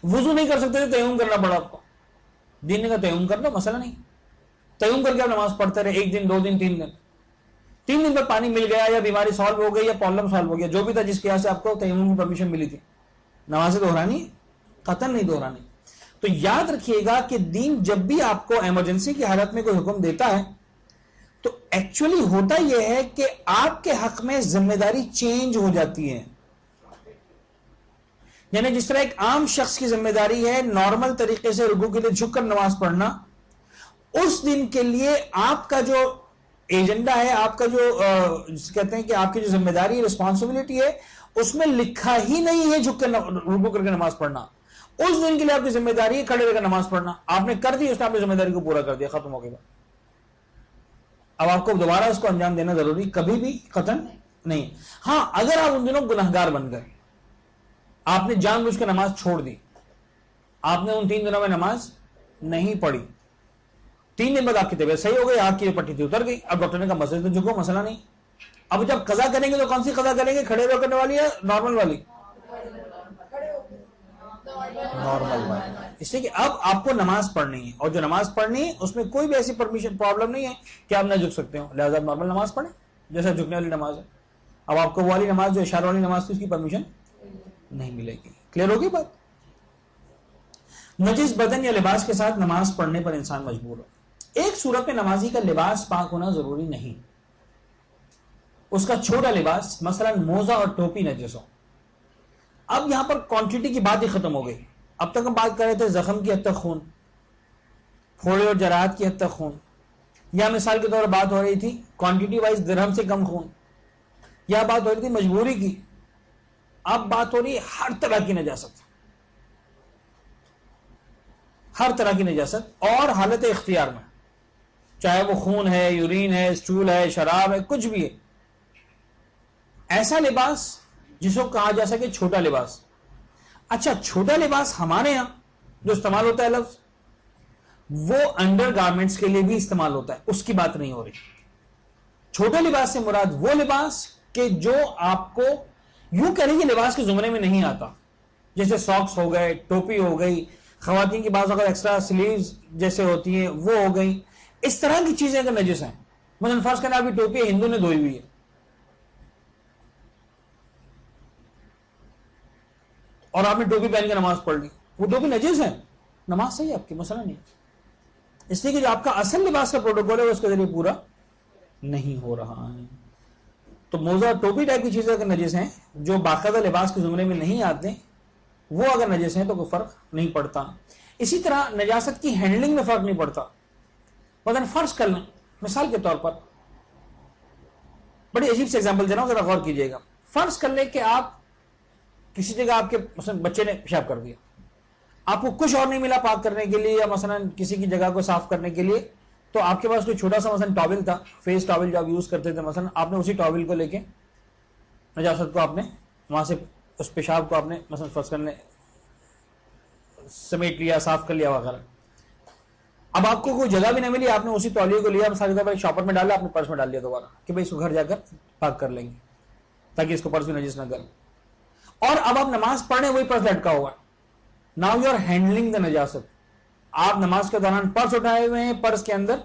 وضو نہیں کر سکتے تو تیمم کرنا پڑا آپ کو, دین کا تیمم کر لو, مسئلہ نہیں, تیمم کر کے آپ نماز پڑھتے رہے, 1 دن 2 دن 3 دن, 3 دن پر پانی مل گیا, یا بیماری سالو ہو گئی, یا پرابلم سالو ہو گیا, جو بھی تھا جس کی وجہ سے آپ کو تیمم کی پرمیشن ملی تھی, نمازیں دہرانی قطعاً نہیں دہرانی. تو یاد رکھیے گا کہ دین جب بھی آپ کو ایمرجنسی کی حالت میں کوئی حکم دیتا ہے تو ایکچولی ہوتا یہ ہے کہ آپ کے حق میں ذمہ داری چینج ہو جاتی ہے. یعنی جس طرح ایک عام شخص کی ذمہ داری ہے نارمل طریقے سے رکوع کے لیے جھک کر نماز پڑھنا, اس دن کے لیے آپ کا جو ایجنڈا ہے, آپ کا جو کہتے ہیں کہ آپ کی جو ذمہ داری ہے, رسپانسبلٹی ہے, اس میں لکھا ہی نہیں ہے جھک کر رکوع کر کے نماز پڑھنا. اس دن کے لیے آپ کی ذمہ داری ہے کھڑے رہ کر نماز پڑھنا. آپ نے کر دی, اس نے آپ کی ذمہ داری کو پورا کر دیا, ختم ہو گیا. اب آپ کو دوبارہ اس کو انجام دینا ضروری کبھی بھی قطعاً نہیں. ہاں اگر آپ ان دنوں گناہگار بن گئے, آپ نے جان بوجھ کر نماز چھوڑ دی, آپ نے ان 3 دنوں میں نماز نہیں پڑھی, 3 دن بعد آپ کی طبیعت صحیح ہو گئی, آپ کی پٹی تھی اتر گئی, اب ڈاکٹر نے کہا مسجد میں جھکو, مسئلہ نہیں. اب جب قضا کریں گے تو کون سی قضا کریں گے, کھڑے ہو کرنے والی یا نارمل والی؟ نارمل والی. اس لیے کہ اب آپ کو نماز پڑھنی ہے, اور جو نماز پڑھنی ہے اس میں کوئی بھی ایسی پرمیشن پرابلم نہیں ہے کہ آپ نہ جھک سکتے ہو, لہٰذا آپ نارمل نماز پڑھیں جیسا جھکنے والی نماز ہے. اب آپ کو وہ والی نماز جو اشارہ والی نماز تھی اس کی پرمیشن نہیں ملے گی. کلیئر ہوگی بات؟ نجس بدن یا لباس کے ساتھ نماز پڑھنے پر انسان مجبور ہو. ایک صورت میں نمازی کا لباس پاک ہونا ضروری نہیں, اس کا چھوٹا لباس مثلا موزہ اور ٹوپی نجس ہو. اب یہاں پر کوانٹٹی کی بات ہی ختم ہو گئی. اب تک ہم بات کر رہے تھے زخم کی حد تک خون, پھوڑے اور جراحت کی حد تک خون, یا مثال کے طور پر بات ہو رہی تھی کوانٹٹی وائز درہم سے کم خون, یا بات ہو رہی تھی مجبوری کی. اب بات ہو رہی ہے ہر طرح کی نجاست, ہر طرح کی نجاست اور حالت اختیار میں, چاہے وہ خون ہے, یورین ہے, اسٹول ہے, شراب ہے, کچھ بھی ہے. ایسا لباس جس کو کہا جا سکے چھوٹا لباس. اچھا چھوٹا لباس ہمارے ہاں جو استعمال ہوتا ہے لفظ, وہ انڈر گارمنٹس کے لیے بھی استعمال ہوتا ہے, اس کی بات نہیں ہو رہی. چھوٹے لباس سے مراد وہ لباس کہ جو آپ کو یوں کہنے کے لباس کے زمرے میں نہیں آتا, جیسے ساکس ہو گئے, ٹوپی ہو گئی, خواتین کی بعض اگر ایکسٹرا سلیوز جیسے ہوتی ہیں وہ ہو گئی. اس طرح کی چیزیں اگر نجس ہیں, مثلا فرض کرنا آپ کی ٹوپی ہندو نے دھوئی ہوئی ہے, اور آپ نے ٹوپی پہن کے نماز پڑھ لی, وہ ٹوپی نجس ہے, نماز صحیح ہے آپ کی, مسئلہ نہیں. اس لیے کہ جو آپ کا اصل لباس کا پروٹوکول ہے وہ اس کے ذریعے پورا نہیں ہو رہا ہے. تو موزہ ٹوپی ٹائپ کی چیزیں اگر نجس ہیں جو باقاعدہ لباس کے زمرے میں نہیں آتے, وہ اگر نجس ہیں تو کوئی فرق نہیں پڑتا. اسی طرح نجاست کی ہینڈلنگ میں فرق نہیں پڑتا. مثلا فرض کر لیں مثال کے طور پر, بڑی عجیب سے ایگزامپل دے رہا ہوں, ذرا غور کیجیے گا. فرض کر لیں کہ آپ کسی جگہ آپ کے مثلا بچے نے پیشاب کر دیا, آپ کو کچھ اور نہیں ملا پاک کرنے کے لیے, یا مثلا کسی کی جگہ کو صاف کرنے کے لیے, تو آپ کے پاس کوئی چھوٹا سا مثلا ٹاول تھا, فیس ٹاول جو آپ یوز کرتے تھے, مثلا آپ نے اسی ٹاول کو لے کے نجاست کو آپ نے وہاں سے اس پیشاب کو آپ نے مثلا فرض کرنے سمیٹ لیا, صاف کر لیا وغیرہ. اب آپ کو کوئی جگہ بھی نہیں ملی, آپ نے اسی تولیے کو لیا, مثال کے طور پر شاپر میں ڈالا, اپنے پرس میں ڈال لیا دوبارہ کہ بھائی اس کو گھر جا کر پاک کر لیں گے تاکہ اس کو پرس بھی نجس نہ کریں. اور اب آپ نماز پڑھنے وہی پرس لٹکا ہوا. Now you are handling the نجاست. آپ نماز کے دوران پرس اٹھائے ہوئے ہیں, پرس کے اندر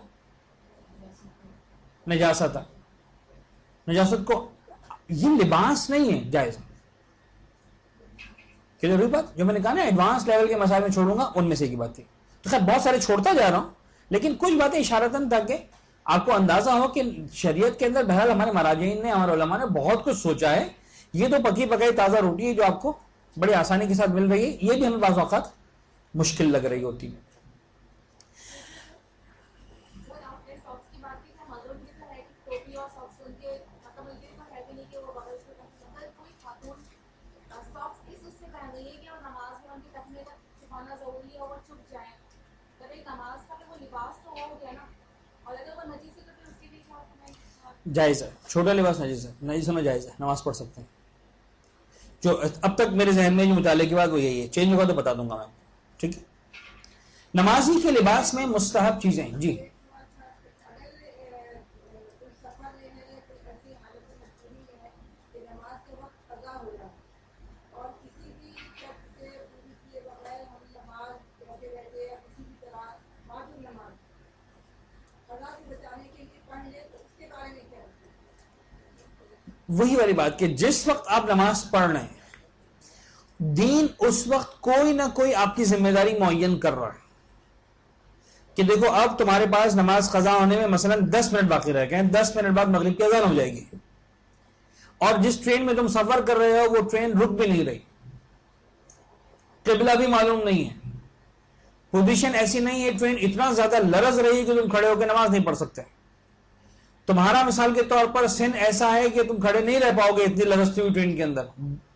نجاست ہے. نجاست کو یہ لباس نہیں ہے جائز. کلیئر بات؟ جو میں نے کہا نا ایڈوانس لیول کے مسائل میں چھوڑوں گا, ان میں سے کی بات تھی. تو خیر بہت سارے چھوڑتا جا رہا ہوں, لیکن کچھ باتیں اشارتاً تاکہ آپ کو اندازہ ہو کہ شریعت کے اندر بہرحال ہمارے مراجعین نے, ہمارے علماء نے بہت کچھ سوچا ہے. یہ تو پکی پکائی تازہ روٹی ہے جو آپ کو بڑی آسانی کے ساتھ مل رہی ہے, یہ بھی ہمیں بعض اوقات مشکل لگ رہی ہوتی ہے. جائز ہے, چھوٹا لباس نجیس ہے, نجیس ہونا جائز ہے, نماز پڑھ سکتے ہیں. جو اب تک میرے ذہن میں جو مطالعے کی بات وہ یہی ہے, چینج ہوگا تو بتا دوں گا میں, ٹھیک ہے. نمازی کے لباس میں مستحب چیزیں, جی وہی والی بات کہ جس وقت آپ نماز پڑھ رہے ہیں دین اس وقت کوئی نہ کوئی آپ کی ذمہ داری معین کر رہا ہے کہ دیکھو اب تمہارے پاس نماز قضا ہونے میں مثلا 10 منٹ باقی رہ گئے ہیں, 10 منٹ بعد مغرب کی اذان ہو جائے گی, اور جس ٹرین میں تم سفر کر رہے ہو وہ ٹرین رک بھی نہیں رہی, قبلہ بھی معلوم نہیں ہے, پوزیشن ایسی نہیں ہے, ٹرین اتنا زیادہ لرز رہی ہے کہ تم کھڑے ہو کے نماز نہیں پڑھ سکتے. تمہارا مثال کے طور پر سن ایسا ہے کہ تم کھڑے نہیں رہ پاؤ گے اتنی لرزتی ہوئی ٹرین کے اندر,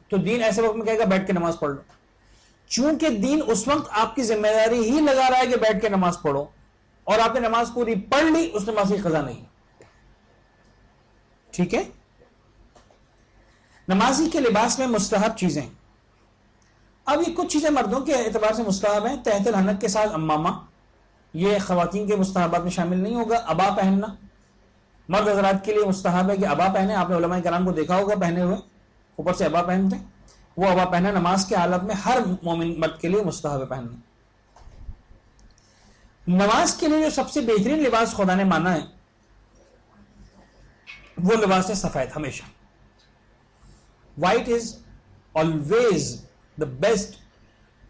تو دین ایسے وقت میں کہے گا بیٹھ کے نماز پڑھ لو. چونکہ دین اس وقت آپ کی ذمہ داری ہی لگا رہا ہے کہ بیٹھ کے نماز پڑھو, اور آپ نے نماز پوری پڑھ لی, اس نماز کی قضا نہیں. ٹھیک ہے. نمازی کے لباس میں مستحب چیزیں, اب یہ کچھ چیزیں مردوں کے اعتبار سے مستحب ہیں. تحت الحنک کے ساتھ امامہ, یہ خواتین کے مستحبات میں شامل نہیں ہوگا. ابا پہننا مرد حضرات کے لیے مستحب ہے کہ ابا پہنے. آپ نے علماء کرام کو دیکھا ہوگا پہنے ہوئے, اوپر سے ابا پہنتے, وہ ابا پہنا نماز کے حالت میں ہر مومن مرد کے لیے مستحب ہے پہننا. نماز کے لیے جو سب سے بہترین لباس خدا نے مانا ہے وہ لباس ہے سفید. ہمیشہ white is always the best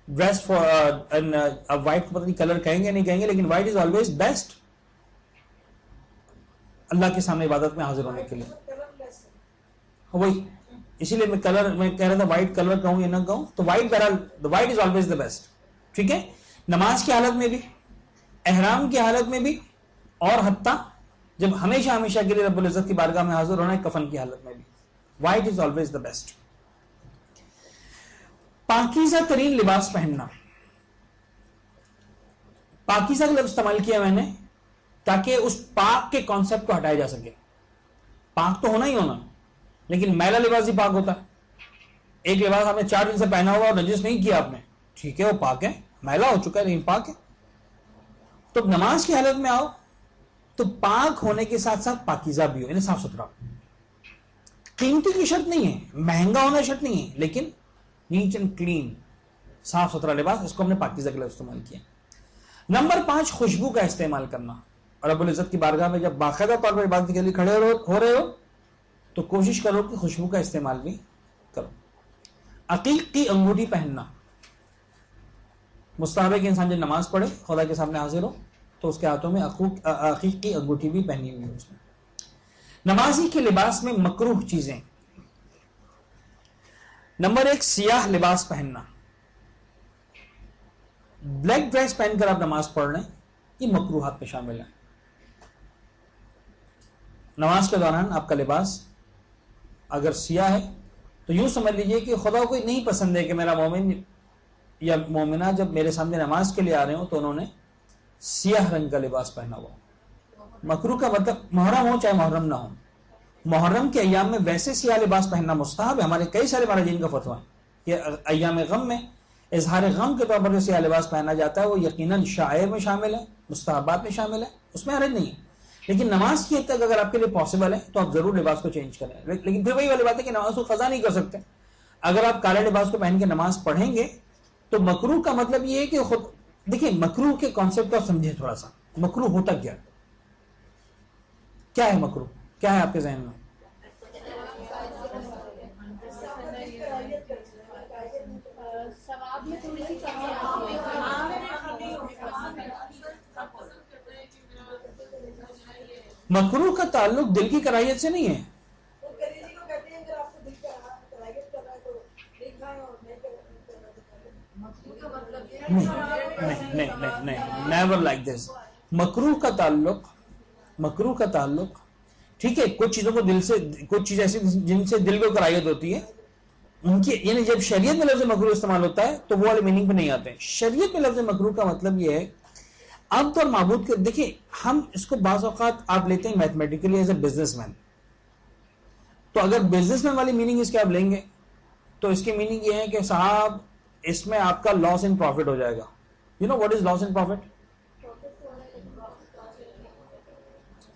dress for white, پتہ نہیں کلر کہیں گے نہیں کہیں گے, لیکن وائٹ از آلویز بیسٹ اللہ کے سامنے عبادت میں حاضر ہونے کے لیے. وہی اسی لیے میں کلر میں کہہ رہا تھا وائٹ کلر کہوں یا نہ کہوں, تو white white is always the best. ٹھیک ہے. نماز کی حالت میں بھی, احرام کی حالت میں بھی, اور حتیٰ جب ہمیشہ ہمیشہ کے لیے رب العزت کی بارگاہ میں حاضر ہونا ہے کفن کی حالت میں بھی, white is always the best. پاکیزہ ترین لباس پہننا, پاکیزہ کا لفظ استعمال کیا میں نے تاکہ اس پاک کے کانسیپٹ کو ہٹایا جا سکے. پاک تو ہونا ہی ہونا, لیکن میلا لباس ہی پاک ہوتا ہے. ایک لباس آپ نے 4 دن سے پہنا ہوا اور نجس نہیں کیا آپ نے, ٹھیک ہے وہ پاک ہے, میلا ہو چکا ہے لیکن پاک ہے. تو نماز کی حالت میں آؤ تو پاک ہونے کے ساتھ ساتھ پاکیزہ بھی ہو, یعنی صاف ستھرا. قیمتی کی شرط نہیں ہے, مہنگا ہونا شرط نہیں ہے, لیکن نیٹ اینڈ کلین, صاف ستھرا لباس, اس کو ہم نے پاکیزہ کا لفظ استعمال کیا. نمبر 5 خوشبو کا استعمال کرنا. اور رب العزت کی بارگاہ میں جب باقاعدہ طور پر عبادت کے لیے کھڑے ہو رہے ہو تو کوشش کرو کہ خوشبو کا استعمال بھی کرو. عقیق کی انگوٹھی پہننا, مستحب ہے کہ انسان جب نماز پڑھے خدا کے سامنے حاضر ہو تو اس کے ہاتھوں میں عقیق کی انگوٹھی بھی پہنی ہوئی ہے اس میں. نمازی کے لباس میں مکروہ چیزیں. نمبر 1 سیاہ لباس پہننا. بلیک ڈریس پہن کر آپ نماز پڑھ رہے ہیں, یہ مکروہات میں شامل ہے. نماز کے دوران آپ کا لباس اگر سیاہ ہے تو یوں سمجھ لیجئے کہ خدا کو نہیں پسند ہے کہ میرا مومن یا مومنہ جب میرے سامنے نماز کے لیے آ رہے ہوں تو انہوں نے سیاہ رنگ کا لباس پہنا ہوا. مکروہ کا مطلب محرم ہو چاہے محرم نہ ہو. محرم کے ایام میں ویسے سیاہ لباس پہننا مستحب ہے. ہمارے کئی سارے مراجعین کا فتویٰ ہے کہ ایام غم میں اظہار غم کے طور پر جو سیاہ لباس پہنا جاتا ہے وہ یقیناً شعائر میں شامل ہے, مستحبات میں شامل ہے, اس میں حرج نہیں ہے. لیکن نماز کی حد تک اگر آپ کے لیے پاسبل ہے تو آپ ضرور لباس کو چینج کریں. لیکن پھر وہی والی بات ہے کہ نماز کو قضا نہیں کر سکتے. اگر آپ کالے لباس کو پہن کے نماز پڑھیں گے تو مکروہ کا مطلب یہ ہے کہ خود دیکھیں مکروہ کے کانسیپٹ کو آپ سمجھیں تھوڑا سا. مکروہ ہوتا کیا ہے مکروہ, کیا ہے آپ کے ذہن میں؟ مکروہ کا تعلق دل کی کراہیت سے نہیں ہے. نہیں نیور لائک دس. مکروہ کا تعلق ٹھیک ہے کچھ چیزوں کو دل سے, کچھ چیز ایسی جن سے دل کو کراہیت ہوتی ہے ان کی, یعنی جب شریعت میں لفظ مکروہ استعمال ہوتا ہے تو وہ والے میننگ پہ نہیں آتے. شریعت میں لفظ مکروہ کا مطلب یہ ہے عبد اور معبود کے, دیکھیں ہم اس کو بعض اوقات آپ لیتے ہیں mathematically as a business man, تو اگر بزنس مین والی میننگ اس کے آپ لیں گے تو اس کی میننگ یہ ہے کہ صاحب اس میں آپ کا لاس ان پروفٹ ہو جائے گا. You know what is loss in profit?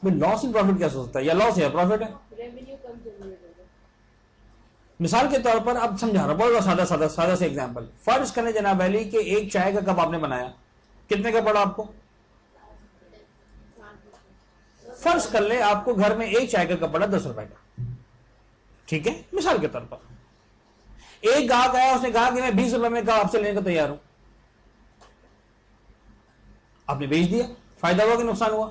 Loss in profit کیا سوچتا ہے, یا لاس یا پروفٹ ہے؟ مثال کے طور پر اب سمجھا رہا ہوں, بہت سادہ سے ایگزامپل فرض کرنے جناب علی کہ ایک چائے کا کپ آپ نے بنایا, کتنے کا پڑا آپ کو؟ فرض کر لیں آپ کو گھر میں ایک چائے کا کپ پڑا 10 روپے کا, ٹھیک ہے مثال کے طور پر. ایک گاہک آیا, اس نے کہا کہ میں 20 روپے میں کپ آپ سے لینے کو تیار ہوں, آپ نے بیچ دیا, فائدہ ہوا کہ نقصان ہوا؟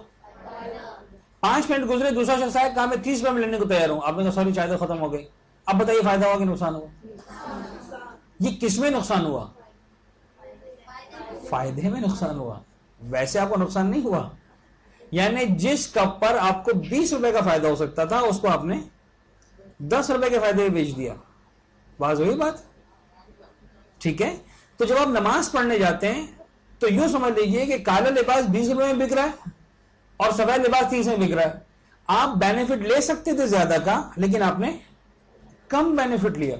5 منٹ گزرے, دوسرا شخص آیا, کہا میں 30 روپے میں لینے کو تیار ہوں, آپ نے کہا سوری چائے تو ختم ہو گئی. اب بتائیے فائدہ ہوا کہ نقصان ہوا؟ یہ کس میں نقصان ہوا؟ فائدے میں نقصان ہوا, ویسے آپ کو نقصان نہیں ہوا. یعنی جس کپ پر آپ کو 20 روپے کا فائدہ ہو سکتا تھا اس کو آپ نے 10 روپے کے فائدے میں بیچ دیا. بات ہوئی بات, ٹھیک ہے. تو جب آپ نماز پڑھنے جاتے ہیں تو یوں سمجھ لیجئے کہ کالا لباس 20 روپے میں بک رہا ہے اور سفید لباس 30 میں بک رہا ہے. آپ بینیفٹ لے سکتے تھے زیادہ کا, لیکن آپ نے کم بینیفٹ لیا.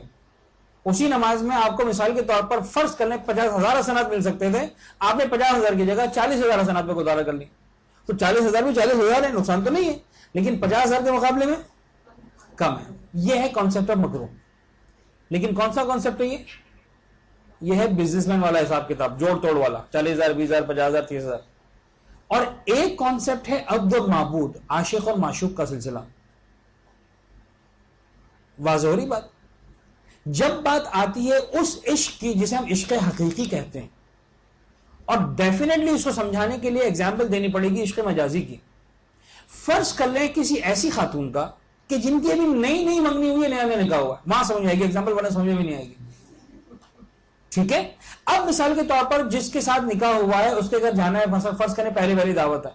اسی نماز میں آپ کو مثال کے طور پر فرض کرنے 50,000 حسنات مل سکتے تھے, آپ نے 50,000 کی جگہ 40,000 حسنات پہ گزارا کر لی. تو 40,000 بھی 40,000 ہے, نقصان تو نہیں ہے, لیکن 50,000 کے مقابلے میں کم ہے. یہ ہے کانسیپٹ آف مکروہ. لیکن کون سا کانسیپٹ ہے یہ ہے بزنس مین والا حساب کتاب, جوڑ توڑ والا, 40,000 20,000 50,000 30,000. اور ایک کانسیپٹ ہے عبد اور معبود, عاشق اور معشوق کا سلسلہ. واضح ہو رہی بات. جب بات آتی ہے اس عشق کی جسے ہم عشق حقیقی کہتے ہیں, اور ڈیفینیٹلی اس کو سمجھانے کے لیے ایگزامپل دینی پڑے گی عشق مجازی کی. فرض کر لیں کسی ایسی خاتون کا کہ جن کی ابھی نئی منگنی ہوئی ہے, نیا نکاح ہوا ہے, وہاں سمجھ آئے گی, ایگزامپل ورنہ سمجھ میں نہیں آئے گی, ٹھیک ہے. اب مثال کے طور پر جس کے ساتھ نکاح ہوا ہے اس کے گھر جانا ہے, فرض کریں پہلی دعوت ہے,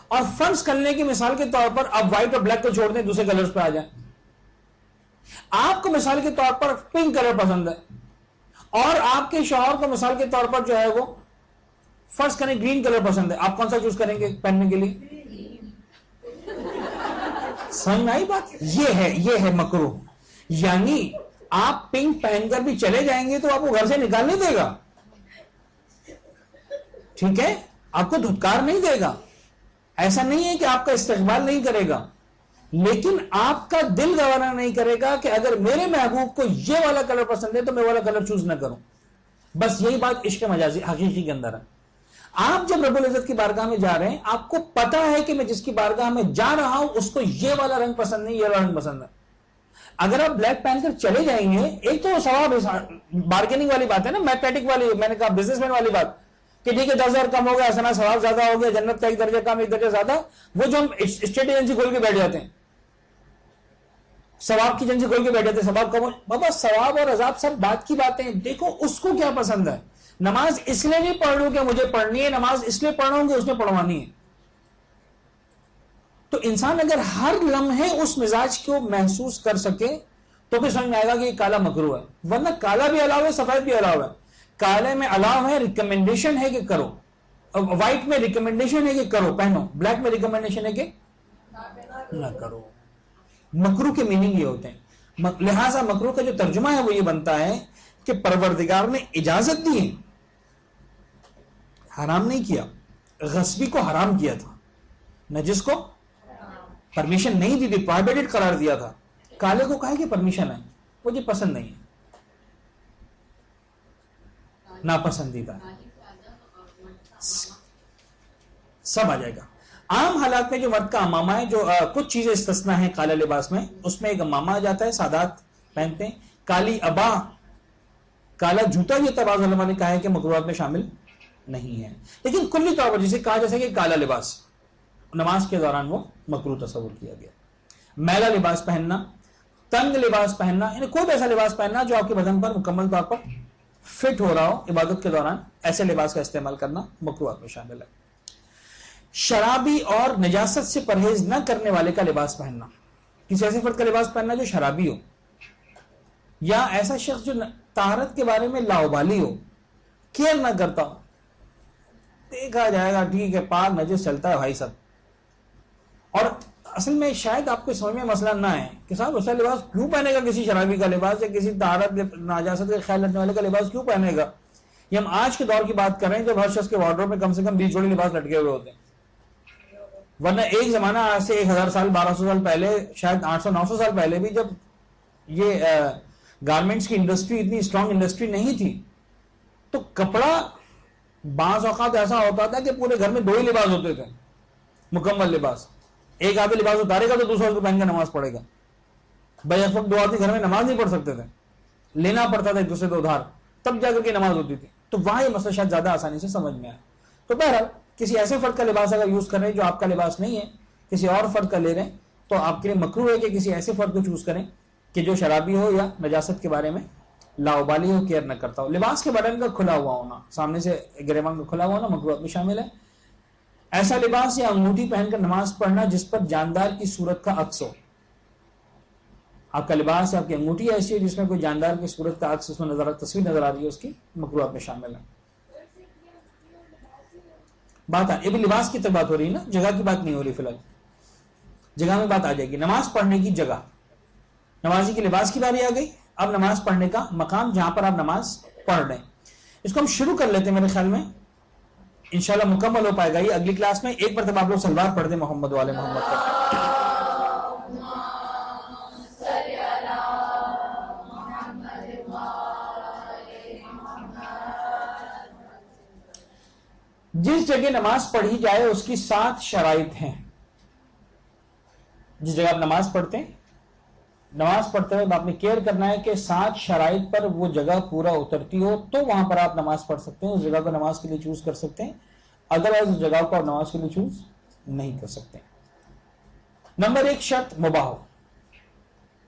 اور فرض کرنے کی مثال کے طور پر اب وائٹ اور بلیک کو چھوڑ دیں, دوسرے کلرز پہ آ جائیں. آپ کو مثال کے طور پر پنک کلر پسند ہے اور آپ کے شوہر کو مثال کے طور پر جو ہے وہ فرض کریں گرین کلر پسند ہے, آپ کون سا چوز کریں گے پہننے کے لیے؟ سمجھ میں آئی بات؟ یہ ہے مکروہ. یعنی آپ پنک پہن کر بھی چلے جائیں گے تو آپ کو گھر سے نکال نہیں دے گا, ٹھیک ہے, آپ کو دھتکار نہیں دے گا, ایسا نہیں ہے کہ آپ کا استقبال نہیں کرے گا, لیکن آپ کا دل گوارا نہیں کرے گا کہ اگر میرے محبوب کو یہ والا کلر پسند ہے تو میں والا کلر چوز نہ کروں. بس یہی بات عشق مجازی حقیقی کے اندر ہے. آپ جب رب العزت کی بارگاہ میں جا رہے ہیں, آپ کو پتا ہے کہ میں جس کی بارگاہ میں جا رہا ہوں اس کو یہ والا رنگ پسند نہیں, یہ والا رنگ پسند ہے. اگر آپ بلیک پہن کر چلے جائیں گے, ایک تو ثواب بارگیننگ والی بات ہے نا, میتھمیٹک والی, میں نے کہا بزنس مین والی بات کہ ٹھیک ہے 10,000 کم ہو گیا, حسنات ثواب زیادہ ہو گیا, جنت کا ایک درجہ کم ایک درجہ زیادہ, وہ جو ہم اسٹیٹ ایجنسی کھول کے بیٹھ جاتے ہیں, ثواب کی ایجنسی کھول کے بیٹھ جاتے ہیں, ثواب کم ہو, بابا ثواب اور عذاب سب بات کی باتیں ہیں. دیکھو اس کو کیا پسند ہے. نماز اس لیے نہیں پڑھ لوں کہ مجھے پڑھنی ہے, نماز اس لیے پڑھ رہا ہوں کہ اس نے پڑھوانی ہے. تو انسان اگر ہر لمحے اس مزاج کو محسوس کر سکے تو پھر سمجھ میں آئے گا کہ یہ کالا مکروہ ہے. ورنہ کالا بھی الاؤ ہے, سفید بھی الاؤ ہے. کالے میں الاؤ ہے, ریکمنڈیشن ہے کہ کرو, وائٹ میں ریکمنڈیشن ہے کہ کرو پہنو, بلیک میں ریکمنڈیشن ہے کہ نہ کرو. مکروہ کے میننگ یہ ہوتے ہیں. لہٰذا مکروہ کا جو ترجمہ ہے وہ یہ بنتا ہے کہ پروردگار نے اجازت دی ہے, حرام نہیں کیا. غصبی کو حرام کیا تھا, نجس کو پرمیشن نہیں دی تھی, پروہیبٹڈ قرار دیا تھا. کالے کو کہا کہ پرمیشن ہے, مجھے پسند نہیں ہے, ناپسندیدہ, سب آ جائے گا. عام حالات میں جو مرد کا امامہ ہے, جو کچھ چیزیں استثنا ہیں کالا لباس میں, اس میں ایک امامہ آ جاتا ہے, سادات پہنتے ہیں. کالی ابا, کالا جوتا بھی بعض علماء نے کہا ہے کہ مکروہات میں شامل نہیں ہے. لیکن کلی طور پر جسے کہا جیسا کہ کالا لباس نماز کے دوران وہ مکروہ تصور کیا گیا. میلا لباس پہننا, تنگ لباس پہننا, یعنی کوئی ایسا لباس پہننا جو آپ کے بدن پر مکمل طور پر فٹ ہو رہا ہو عبادت کے دوران، ایسے لباس کا استعمال کرنا مکروہات میں شامل ہے۔ شرابی اور نجاست سے پرہیز نہ کرنے والے کا لباس پہننا، کسی ایسے فرد کا لباس پہننا جو شرابی ہو، یا ایسا شخص جو طہارت کے بارے میں لاؤبالی ہو، کیئر نہ کرتا ہو، دیکھا جائے گا ٹھیک ہے پاک نجس چلتا ہے بھائی صاحب، اور اصل میں شاید آپ کو سمجھ میں مسئلہ نہ ہے کہ صاحب ایسا لباس کیوں پہنے گا، کسی شرابی کا لباس یا کسی طہارت نجاست کا خیال رکھنے والے کا لباس کیوں پہنے گا؟ یہ ہم آج کے دور کی بات کر رہے ہیں جب ہر شخص کے وارڈروب میں کم سے کم 20 جوڑے لباس لٹکے ہوئے ہوتے ہیں، ورنہ ایک زمانہ آج سے 1000 سال 1200 سال پہلے، شاید 800 900 سال پہلے بھی، جب یہ گارمنٹس کی انڈسٹری اتنی اسٹرانگ انڈسٹری نہیں تھی، تو کپڑا بعض اوقات ایسا ہوتا تھا کہ پورے گھر میں 2 ہی لباس ہوتے تھے، مکمل لباس، ایک آدمی لباس اتارے گا تو دوسرا اس کو پہن کے نماز پڑھے گا۔ بیک وقت 2 آدمی گھر میں نماز نہیں پڑھ سکتے تھے، لینا پڑتا تھا ایک دوسرے سے ادھار، تب جا کر کے نماز ہوتی تھی، تو وہاں یہ مسئلہ شاید زیادہ آسانی سے سمجھ میں آیا۔ تو بہرحال کسی ایسے فرد کا لباس اگر یوز کر رہے ہیں جو آپ کا لباس نہیں ہے، کسی اور فرد کا لے رہے ہیں، تو آپ کے لیے مکروہ ہے کہ کسی ایسے فرد کو چوز کریں کہ جو شرابی ہو یا نجاست کے بارے میں لاؤبالی ہو، کیئر نہ کرتا ہو۔ لباس کے بٹن کا کھلا ہوا ہونا، سامنے سے گریبان کا کھلا ہوا ہونا مکروہات میں شامل ہے۔ ایسا لباس یا انگوٹھی پہن کر نماز پڑھنا جس پر جاندار کی صورت کا عکس ہو، آپ کا لباس یا آپ کی انگوٹھی ایسی ہے جس میں کوئی جاندار کی صورت کا عکس اس میں تصویر نظر آ رہی ہے، اس کی مکروہات میں شامل ہے۔ بات یہ بھی لباس کی تک بات ہو رہی ہے نا، جگہ کی بات نہیں ہو رہی، فی الحال جگہ میں بات آ جائے گی۔ نماز پڑھنے کی جگہ، نمازی کے لباس کی باری آ گئی، اب نماز پڑھنے کا مقام جہاں پر آپ نماز پڑھ رہے ہیں، اس کو ہم شروع کر لیتے ہیں، میرے خیال میں انشاءاللہ مکمل ہو پائے گا یہ اگلی کلاس میں۔ ایک مرتبہ آپ لوگ صلوات پڑھ دیں محمد والے محمد پر۔ جس جگہ نماز پڑھی جائے اس کی 7 شرائط ہیں۔ جس جگہ آپ نماز پڑھتے ہیں، نماز پڑھتے ہوئے آپ نے کیئر کرنا ہے کہ 7 شرائط پر وہ جگہ پورا اترتی ہو تو وہاں پر آپ نماز پڑھ سکتے ہیں، اس جگہ کو نماز کے لیے چوز کر سکتے ہیں، ادروائز اس جگہ کو آپ نماز کے لیے چوز نہیں کر سکتے۔ نمبر 1 شرط مباح ہو،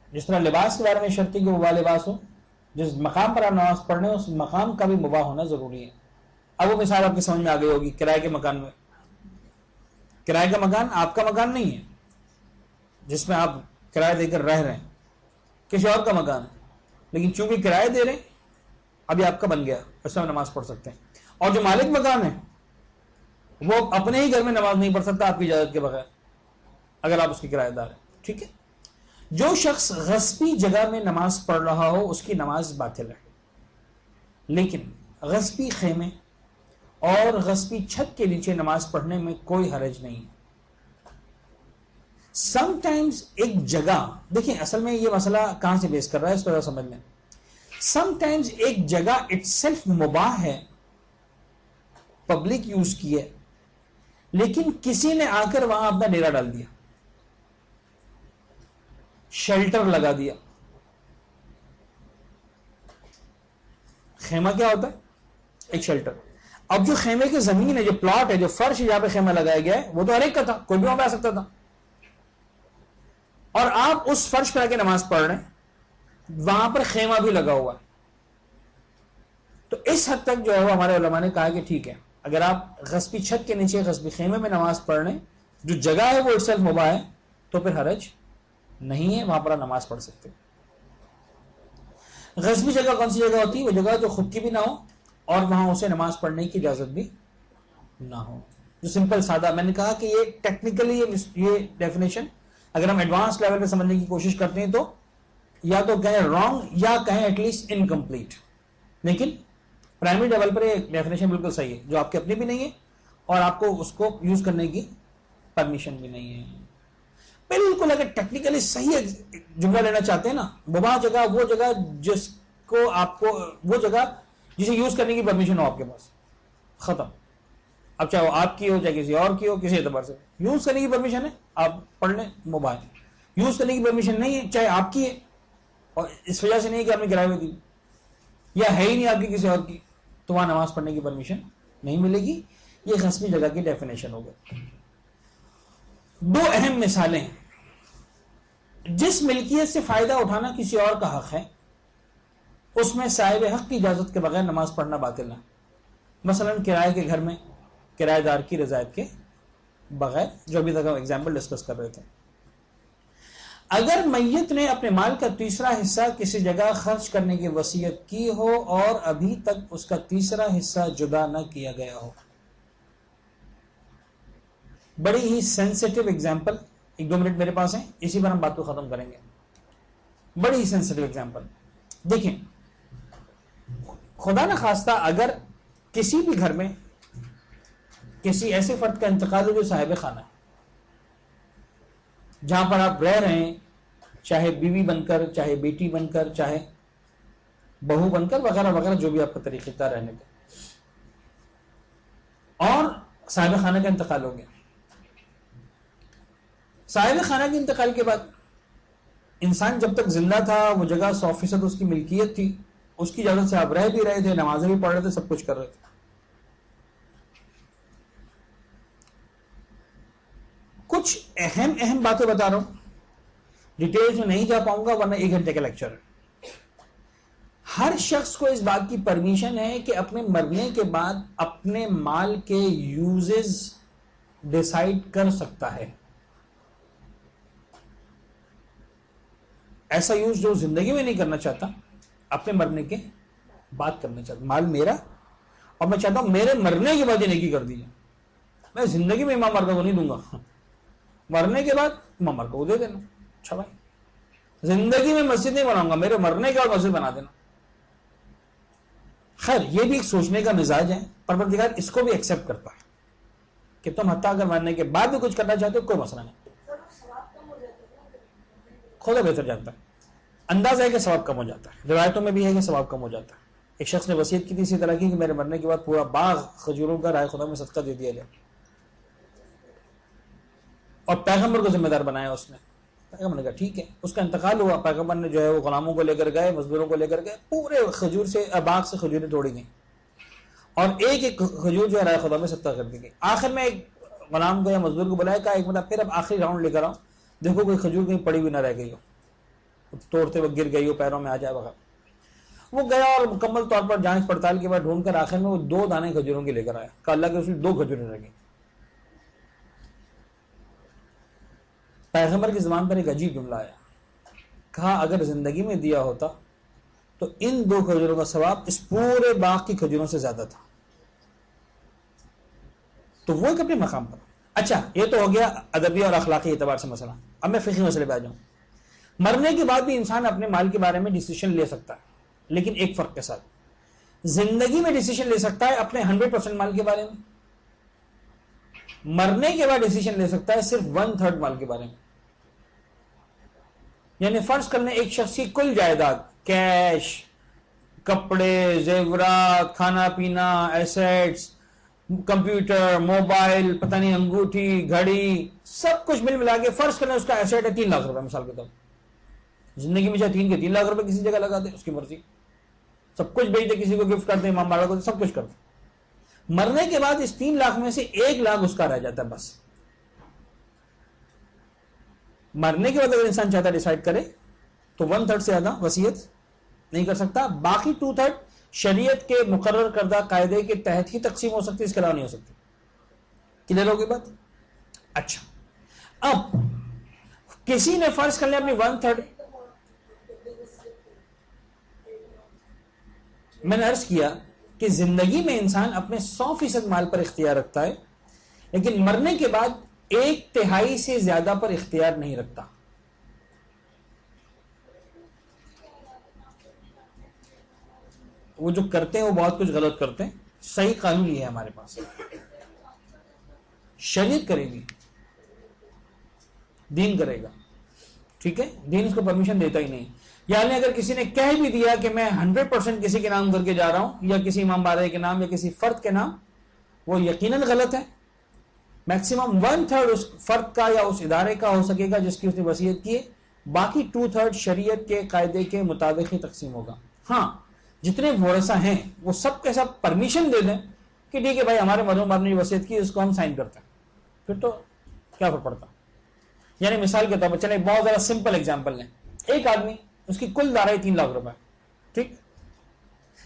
جس طرح لباس کے بارے میں شرط ہے کہ مباح لباس ہو، جس مقام پر آپ نماز پڑھ رہے ہیں اس مقام کا بھی مباح ہونا ضروری ہے۔ اب وہ مثال آپ کی سمجھ میں آ گئی ہوگی، کرائے کے مکان میں، کرائے کا مکان آپ کا مکان نہیں ہے جس میں آپ کرایہ دے کر رہ رہے ہیں، کسی اور کا مکان ہے، لیکن چونکہ کرایہ دے رہے ہیں ابھی آپ کا بن گیا، اس میں نماز پڑھ سکتے ہیں۔ اور جو مالک مکان ہے وہ اپنے ہی گھر میں نماز نہیں پڑھ سکتا آپ کی اجازت کے بغیر، اگر آپ اس کے کرایہ دار ہیں، ٹھیک ہے۔ جو شخص غصبی جگہ میں نماز پڑھ رہا ہو اس کی نماز باطل ہے، لیکن غصبی خیمے اور غصبی چھت کے نیچے نماز پڑھنے میں کوئی حرج نہیں۔ سم ٹائمز ایک جگہ، دیکھیں اصل میں یہ مسئلہ کہاں سے بیس کر رہا ہے اس کو ذرا سمجھ لیں۔ سم ٹائمز ایک جگہ اٹ سیلف مباح ہے، پبلک یوز کی ہے، لیکن کسی نے آ کر وہاں اپنا ڈیرا ڈال دیا، شیلٹر لگا دیا۔ خیمہ کیا ہوتا ہے؟ ایک شیلٹر۔ اب جو خیمے کی زمین ہے، جو پلاٹ ہے، جو فرش ہے جہاں پہ خیمہ لگایا گیا ہے، وہ تو ہر ایک کا تھا، کوئی بھی وہاں پہ آ سکتا تھا، اور آپ اس فرش پہ آ کے نماز پڑھ رہے ہیں، وہاں پر خیمہ بھی لگا ہوا ہے۔ تو اس حد تک جو ہے وہ ہمارے علماء نے کہا کہ ٹھیک ہے، اگر آپ غصبی چھت کے نیچے غصبی خیمے میں نماز پڑھ رہے ہیں، جو جگہ ہے وہ اٹسیلف مباح ہے، تو پھر حرج نہیں ہے، وہاں پر آپ نماز پڑھ سکتے۔ غصبی جگہ کون سی جگہ ہوتی ہے؟ وہ جگہ جو خود کی بھی نہ ہو اور وہاں اسے نماز پڑھنے کی اجازت بھی نہ ہو، جو سمپل سادہ، میں نے کہا کہ یہ ٹیکنیکلی یہ ڈیفینیشن اگر ہم ایڈوانس لیول پہ سمجھنے کی کوشش کرتے ہیں تو یا تو کہیں رانگ یا کہیں ایٹ لیسٹ انکمپلیٹ، لیکن پرائمری لیول پر یہ ڈیفینیشن بالکل صحیح ہے، جو آپ کی اپنی بھی نہیں ہے اور آپ کو اس کو یوز کرنے کی پرمیشن بھی نہیں ہے۔ بالکل اگر ٹیکنیکلی صحیح جملہ لینا چاہتے ہیں نا، مباح جگہ وہ جگہ جس کو آپ کو، وہ جگہ جسے یوز کرنے کی پرمیشن ہو آپ کے پاس، ختم۔ اب چاہے وہ آپ کی ہو چاہے کسی اور کی ہو، کسی اعتبار سے یوز کرنے کی پرمیشن ہے، آپ پڑھ لیں، مباح ہے۔ یوز کرنے کی پرمیشن نہیں ہے، چاہے آپ کی ہے اور اس وجہ سے نہیں کہ آپ نے کرائے ہوئے دی، یا ہے ہی نہیں آپ کی کسی اور کی، تو وہاں نماز پڑھنے کی پرمیشن نہیں ملے گی۔ یہ غصبی جگہ کی ڈیفینیشن ہو گئی۔ 2 اہم مثالیں، جس ملکیت سے فائدہ اٹھانا کسی اور کا حق ہے اس میں صاحب حق کی اجازت کے بغیر نماز پڑھنا باطل ہے. مثلا کرائے کے گھر میں کرایہ دار کی رضایت کے بغیر، جو ابھی تک ہم ایگزامپل ڈسکس کر رہے تھے. اگر میت نے اپنے مال کا تیسرا حصہ کسی جگہ خرچ کرنے کی وصیت کی ہو اور ابھی تک اس کا تیسرا حصہ جدا نہ کیا گیا ہو. بڑی ہی سینسیٹیو ایگزامپل، 1-2 منٹ میرے پاس ہیں، اسی پر ہم بات کو ختم کریں گے. بڑی ہی سینسیٹیو ایگزامپل دیکھیں. خدا نہ خواستہ اگر کسی بھی گھر میں کسی ایسے فرد کا انتقال ہو جو صاحب خانہ ہے، جہاں پر آپ رہ رہے ہیں، چاہے بیوی بن کر، چاہے بیٹی بن کر، چاہے بہو بن کر، وغیرہ وغیرہ، جو بھی آپ کا طریقہ کار رہنے کا، اور صاحب خانہ کا انتقال ہو گیا. صاحب خانہ کے انتقال کے بعد انسان جب تک زندہ تھا وہ جگہ 100% اس کی ملکیت تھی، اس کی اجازت سے آپ رہ بھی رہے تھے، نمازیں بھی پڑھ رہے تھے، سب کچھ کر رہے تھے. کچھ اہم باتیں بتا رہا ہوں، ڈیٹیلز میں نہیں جا پاؤں گا ورنہ 1 گھنٹے کا لیکچر ہے. ہر شخص کو اس بات کی پرمیشن ہے کہ اپنے مرنے کے بعد اپنے مال کے یوزز ڈیسائیڈ کر سکتا ہے. ایسا یوز جو زندگی میں نہیں کرنا چاہتا، اپنے مرنے کے بعد کرنا چاہتا. مال میرا، اور میں چاہتا ہوں میرے مرنے کے بعد یہ نیکی کر دیجیے. میں زندگی میں امام مردہ کو نہیں دوں گا، مرنے کے بعد امام مردہ کو دے دینا. اچھا بھائی، زندگی میں مسجد نہیں بناؤں گا، میرے مرنے کے بعد مسجد بنا دینا. خیر یہ بھی ایک سوچنے کا مزاج ہے، پروردگار اس کو بھی ایکسیپٹ کرتا ہے کہ تم حتیٰ اگر مرنے کے بعد بھی کچھ کرنا چاہتے ہو کوئی مسئلہ نہیں. خود بہتر جانتا ہے. انداز ہے کہ ثواب کم ہو جاتا ہے، روایتوں میں بھی ہے کہ ثواب کم ہو جاتا ہے. ایک شخص نے وصیت کی تھی اسی طرح کی کہ میرے مرنے کے بعد پورا باغ کھجوروں کا رائے خدا میں صدقہ دے دیا جائے، اور پیغمبر کو ذمہ دار بنایا اس نے. پیغمبر نے کہا ٹھیک ہے. اس کا انتقال ہوا، پیغمبر نے جو ہے وہ غلاموں کو لے کر گئے، مزدوروں کو لے کر گئے، پورے کھجور سے باغ سے کھجوریں توڑی گئیں، اور ایک ایک کھجور جو ہے رائے خدا میں صدقہ کر دی گئی. آخر میں ایک غلام کو یا مزدور کو بلایا، کہا ایک مطلب پھر اب آخری راؤنڈ لے کر آؤ، دیکھو کوئی کھجور کہیں پڑی ہوئی نہ رہ گئی ہو، توڑتے وقت گر گئی ہو، پیروں میں آ جائے وغیرہ. وہ گیا اور مکمل طور پر جانچ پڑتال کے بعد ڈھونڈ کر آخر میں وہ 2 دانے کھجوروں کے لے کر آیا. کہا اللہ کے رسول 2 کھجوریں رہ گئی. پیغمبر کی زبان پر ایک عجیب جملہ آیا، کہا اگر زندگی میں دیا ہوتا تو ان 2 کھجوروں کا ثواب اس پورے باغ کی کھجوروں سے زیادہ تھا. تو وہ ایک اپنے مقام پر. اچھا یہ تو ہو گیا ادبی اور اخلاقی اعتبار سے مسئلہ. اب میں فقہی مسئلے پہ آ جاؤں. مرنے کے بعد بھی انسان اپنے مال کے بارے میں ڈیسیشن لے سکتا ہے، لیکن ایک فرق کے ساتھ. زندگی میں ڈیسیشن لے سکتا ہے اپنے 100% مال کے بارے میں، مرنے کے بعد ڈیسیشن لے سکتا ہے صرف 1/3 مال کے بارے میں. یعنی فرض کر لیں ایک شخص کی کل جائیداد، کیش، کپڑے، زیورات، کھانا پینا، ایسیٹس، کمپیوٹر، موبائل، پتہ نہیں انگوٹھی، گھڑی، سب کچھ مل ملا کے فرض کریں اس کا ایسیٹ ہے 3 لاکھ روپے مثال کے طور پر. زندگی میں چاہے 3 لاکھ روپے کسی جگہ لگا دے، اس کی مرضی، سب کچھ بیچ دے، کسی کو گفٹ کر دے، امام باڑا کو دے، سب کچھ کر دے. مرنے کے بعد اس 3 لاکھ میں سے 1 لاکھ اس کا رہ جاتا ہے بس. مرنے کے بعد اگر انسان چاہتا ڈیسائیڈ کرے تو 1/3 سے زیادہ وصیت نہیں کر سکتا. باقی 2/3 شریعت کے مقرر کردہ قاعدے کے تحت ہی تقسیم ہو سکتی، اس کے علاوہ نہیں ہو سکتی. کلیئر ہوگی بات؟ اچھا اب کسی نے فرض کر لیا اپنی 1/3، میں نے عرض کیا کہ زندگی میں انسان اپنے 100% مال پر اختیار رکھتا ہے، لیکن مرنے کے بعد 1/3 سے زیادہ پر اختیار نہیں رکھتا. وہ جو کرتے ہیں وہ بہت کچھ غلط کرتے ہیں. صحیح قانون یہ ہے ہمارے پاس، شریعت کرے گی، دین کرے گا، ٹھیک ہے. دین اس کو پرمیشن دیتا ہی نہیں. یعنی اگر کسی نے کہہ بھی دیا کہ میں 100% کسی کے نام کر کے جا رہا ہوں، یا کسی امام بارے کے نام یا کسی فرد کے نام، وہ یقیناً غلط ہے. میکسیمم 1/3 اس فرد کا یا اس ادارے کا ہو سکے گا جس کی اس نے وصیت کی ہے، باقی 2/3 شریعت کے قاعدے کے مطابق ہی تقسیم ہوگا. ہاں جتنے ورثہ ہیں وہ سب کے سب پرمیشن دے دیں کہ ٹھیک ہے بھائی ہمارے مرحوم آپ نے وصیت کی، اس کو ہم سائن کرتے ہیں، پھر تو کیا فرق پڑتا. یعنی مثال کے طور پر چلیں بہت زیادہ سمپل ایگزامپل لیں. ایک آدمی اس کی کل دارائی 3 لاکھ روپے، ٹھیک،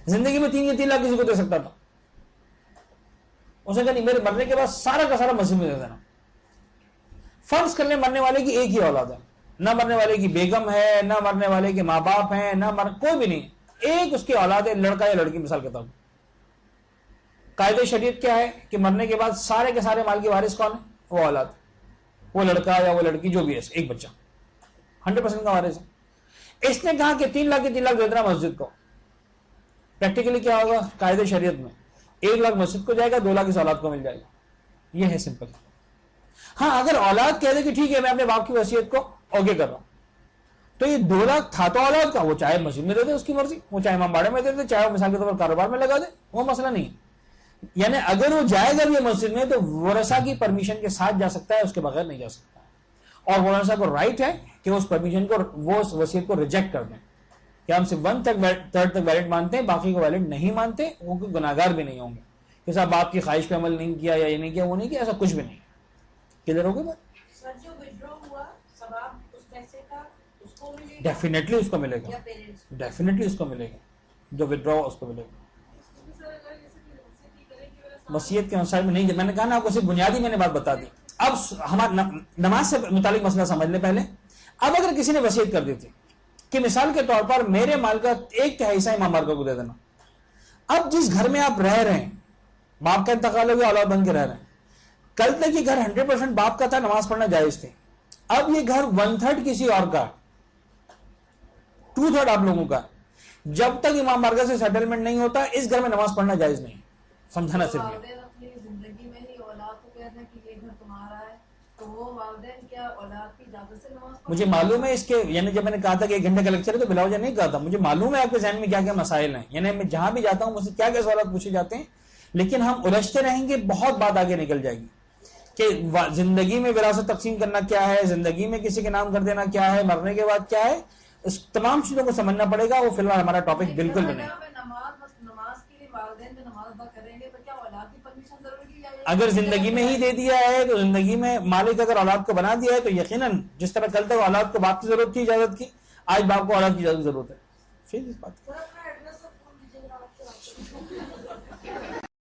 زندگی میں 3 لاکھ کسی کو دے سکتا تھا. اس نے کہا نہیں، میرے مرنے کے بعد سارا کا سارا مسجد میں دے دینا. فرض کر لیں مرنے والے کی ایک ہی اولاد ہے، نہ مرنے والے کی بیگم ہے، نہ مرنے والے کے ماں باپ ہیں، کوئی بھی نہیں، ایک اس کی اولاد ہے، لڑکا یا لڑکی مثال کے طور پر. قاعدہ شریعت کیا ہے کہ مرنے کے بعد سارے کے سارے مال کے وارث کون ہے؟ وہ اولاد، وہ لڑکا یا وہ لڑکی جو بھی ہے، ایک بچہ 100% کا وارث ہے. اس نے کہا کہ 3 لاکھ کے 3 لاکھ دے دینا مسجد کو. پریکٹیکلی کیا ہوگا قاعدہ شریعت میں؟ 1 لاکھ مسجد کو جائے گا، 2 لاکھ اس اولاد کو مل جائے گا. یہ ہے سمپل. ہاں اگر اولاد کہہ دے کہ ٹھیک ہے میں اپنے باپ کی وصیت کو اوکے کر رہا ہوں، تو یہ 2 لاکھ تھا تو اولاد کا، وہ چاہے مسجد میں دے دے، اس کی مرضی، وہ چاہے امام باڑے میں دے دے، چاہے وہ مثال کے طور پر کاروبار میں لگا دے، وہ مسئلہ نہیں ہے. یعنی اگر وہ جائے گا بھی مسجد میں تو ورثہ کی پرمیشن کے ساتھ جا سکتا ہے، اس کے بغیر نہیں جا سکتا. اور ورثہ کو رائٹ ہے کہ اس پرمیشن کو، وہ اس وصیت کو ریجیکٹ کر دیں کہ ہم صرف 1/3 تک ویلڈ مانتے ہیں، باقی کو ویلڈ نہیں مانتے. وہ کوئی گناہگار بھی نہیں ہوں گے کہ صاحب باپ کی خواہش پہ عمل نہیں کیا یا یہ نہیں کیا وہ نہیں کیا، ایسا کچھ بھی نہیں. کلیئر ہو گئی بات؟ جو withdraw ہوا ثواب اس پیسے کا اس کو ملے گا، ڈیفینیٹلی اس کو ملے گا، ڈیفینیٹلی اس کو ملے گا، جو ودرا اس کو ملے گا. وصیت کے مسائل میں نہیں، میں نے کہا نا آپ کو صرف بنیادی میں نے بات بتا دی. اب ہمارا نماز سے متعلق مسئلہ سمجھ لیں پہلے. اب اگر کسی نے وصیت کر دی تھی کہ مثال کے طور پر میرے مال کا 1/3 حصہ امام بارگاہ کو دے دینا. اب جس گھر میں آپ رہ رہے ہیں، باپ کا انتقال ہو گیا، اولاد بن کے رہ رہے ہیں، کل تک یہ گھر 100% باپ کا تھا، نماز پڑھنا جائز تھی. اب یہ گھر 1/3 کسی اور کا، 2/3 آپ لوگوں کا. جب تک امام بارگاہ سے سیٹلمنٹ نہیں ہوتا اس گھر میں نماز پڑھنا جائز نہیں. سمجھانا صرف اپنی زندگی میں ہی اولاد کو کہتے ہیں کہ یہ گھر تمہارا ہے، تو وہ والدین کیا اولاد کی اجازت سے نماز پڑھتے؟ مجھے معلوم ہے اس کے، یعنی جب میں نے کہا تھا کہ 1 گھنٹے کا لیکچر ہے تو بلا وجہ نہیں کہا تھا، مجھے معلوم ہے آپ کے ذہن میں کیا کیا مسائل ہیں. یعنی میں جہاں بھی جاتا ہوں مجھ سے کیا کیا سوالات پوچھے جاتے ہیں، لیکن ہم الجھتے رہیں گے، بہت بات آگے نکل جائے گی کہ زندگی میں وراثت تقسیم کرنا کیا ہے، زندگی میں کسی کے نام کر دینا کیا ہے، مرنے کے بعد کیا ہے. اس تمام چیزوں کو سمجھنا پڑے گا. وہ فی الحال ہمارا ٹاپک بالکل بھی نہیں. نماز کے لیے والدین میں نماز ادا کریں گے تو کیا اولاد کی پرمیشن ضروری ہے؟ اگر زندگی میں ہی دے دیا ہے تو زندگی میں مالک اگر اولاد کو بنا دیا ہے تو یقیناً جس طرح کل تک اولاد کو باپ کی ضرورت تھی اجازت کی، آج باپ کو اولاد کی ضرورت ہے. پھر اس بات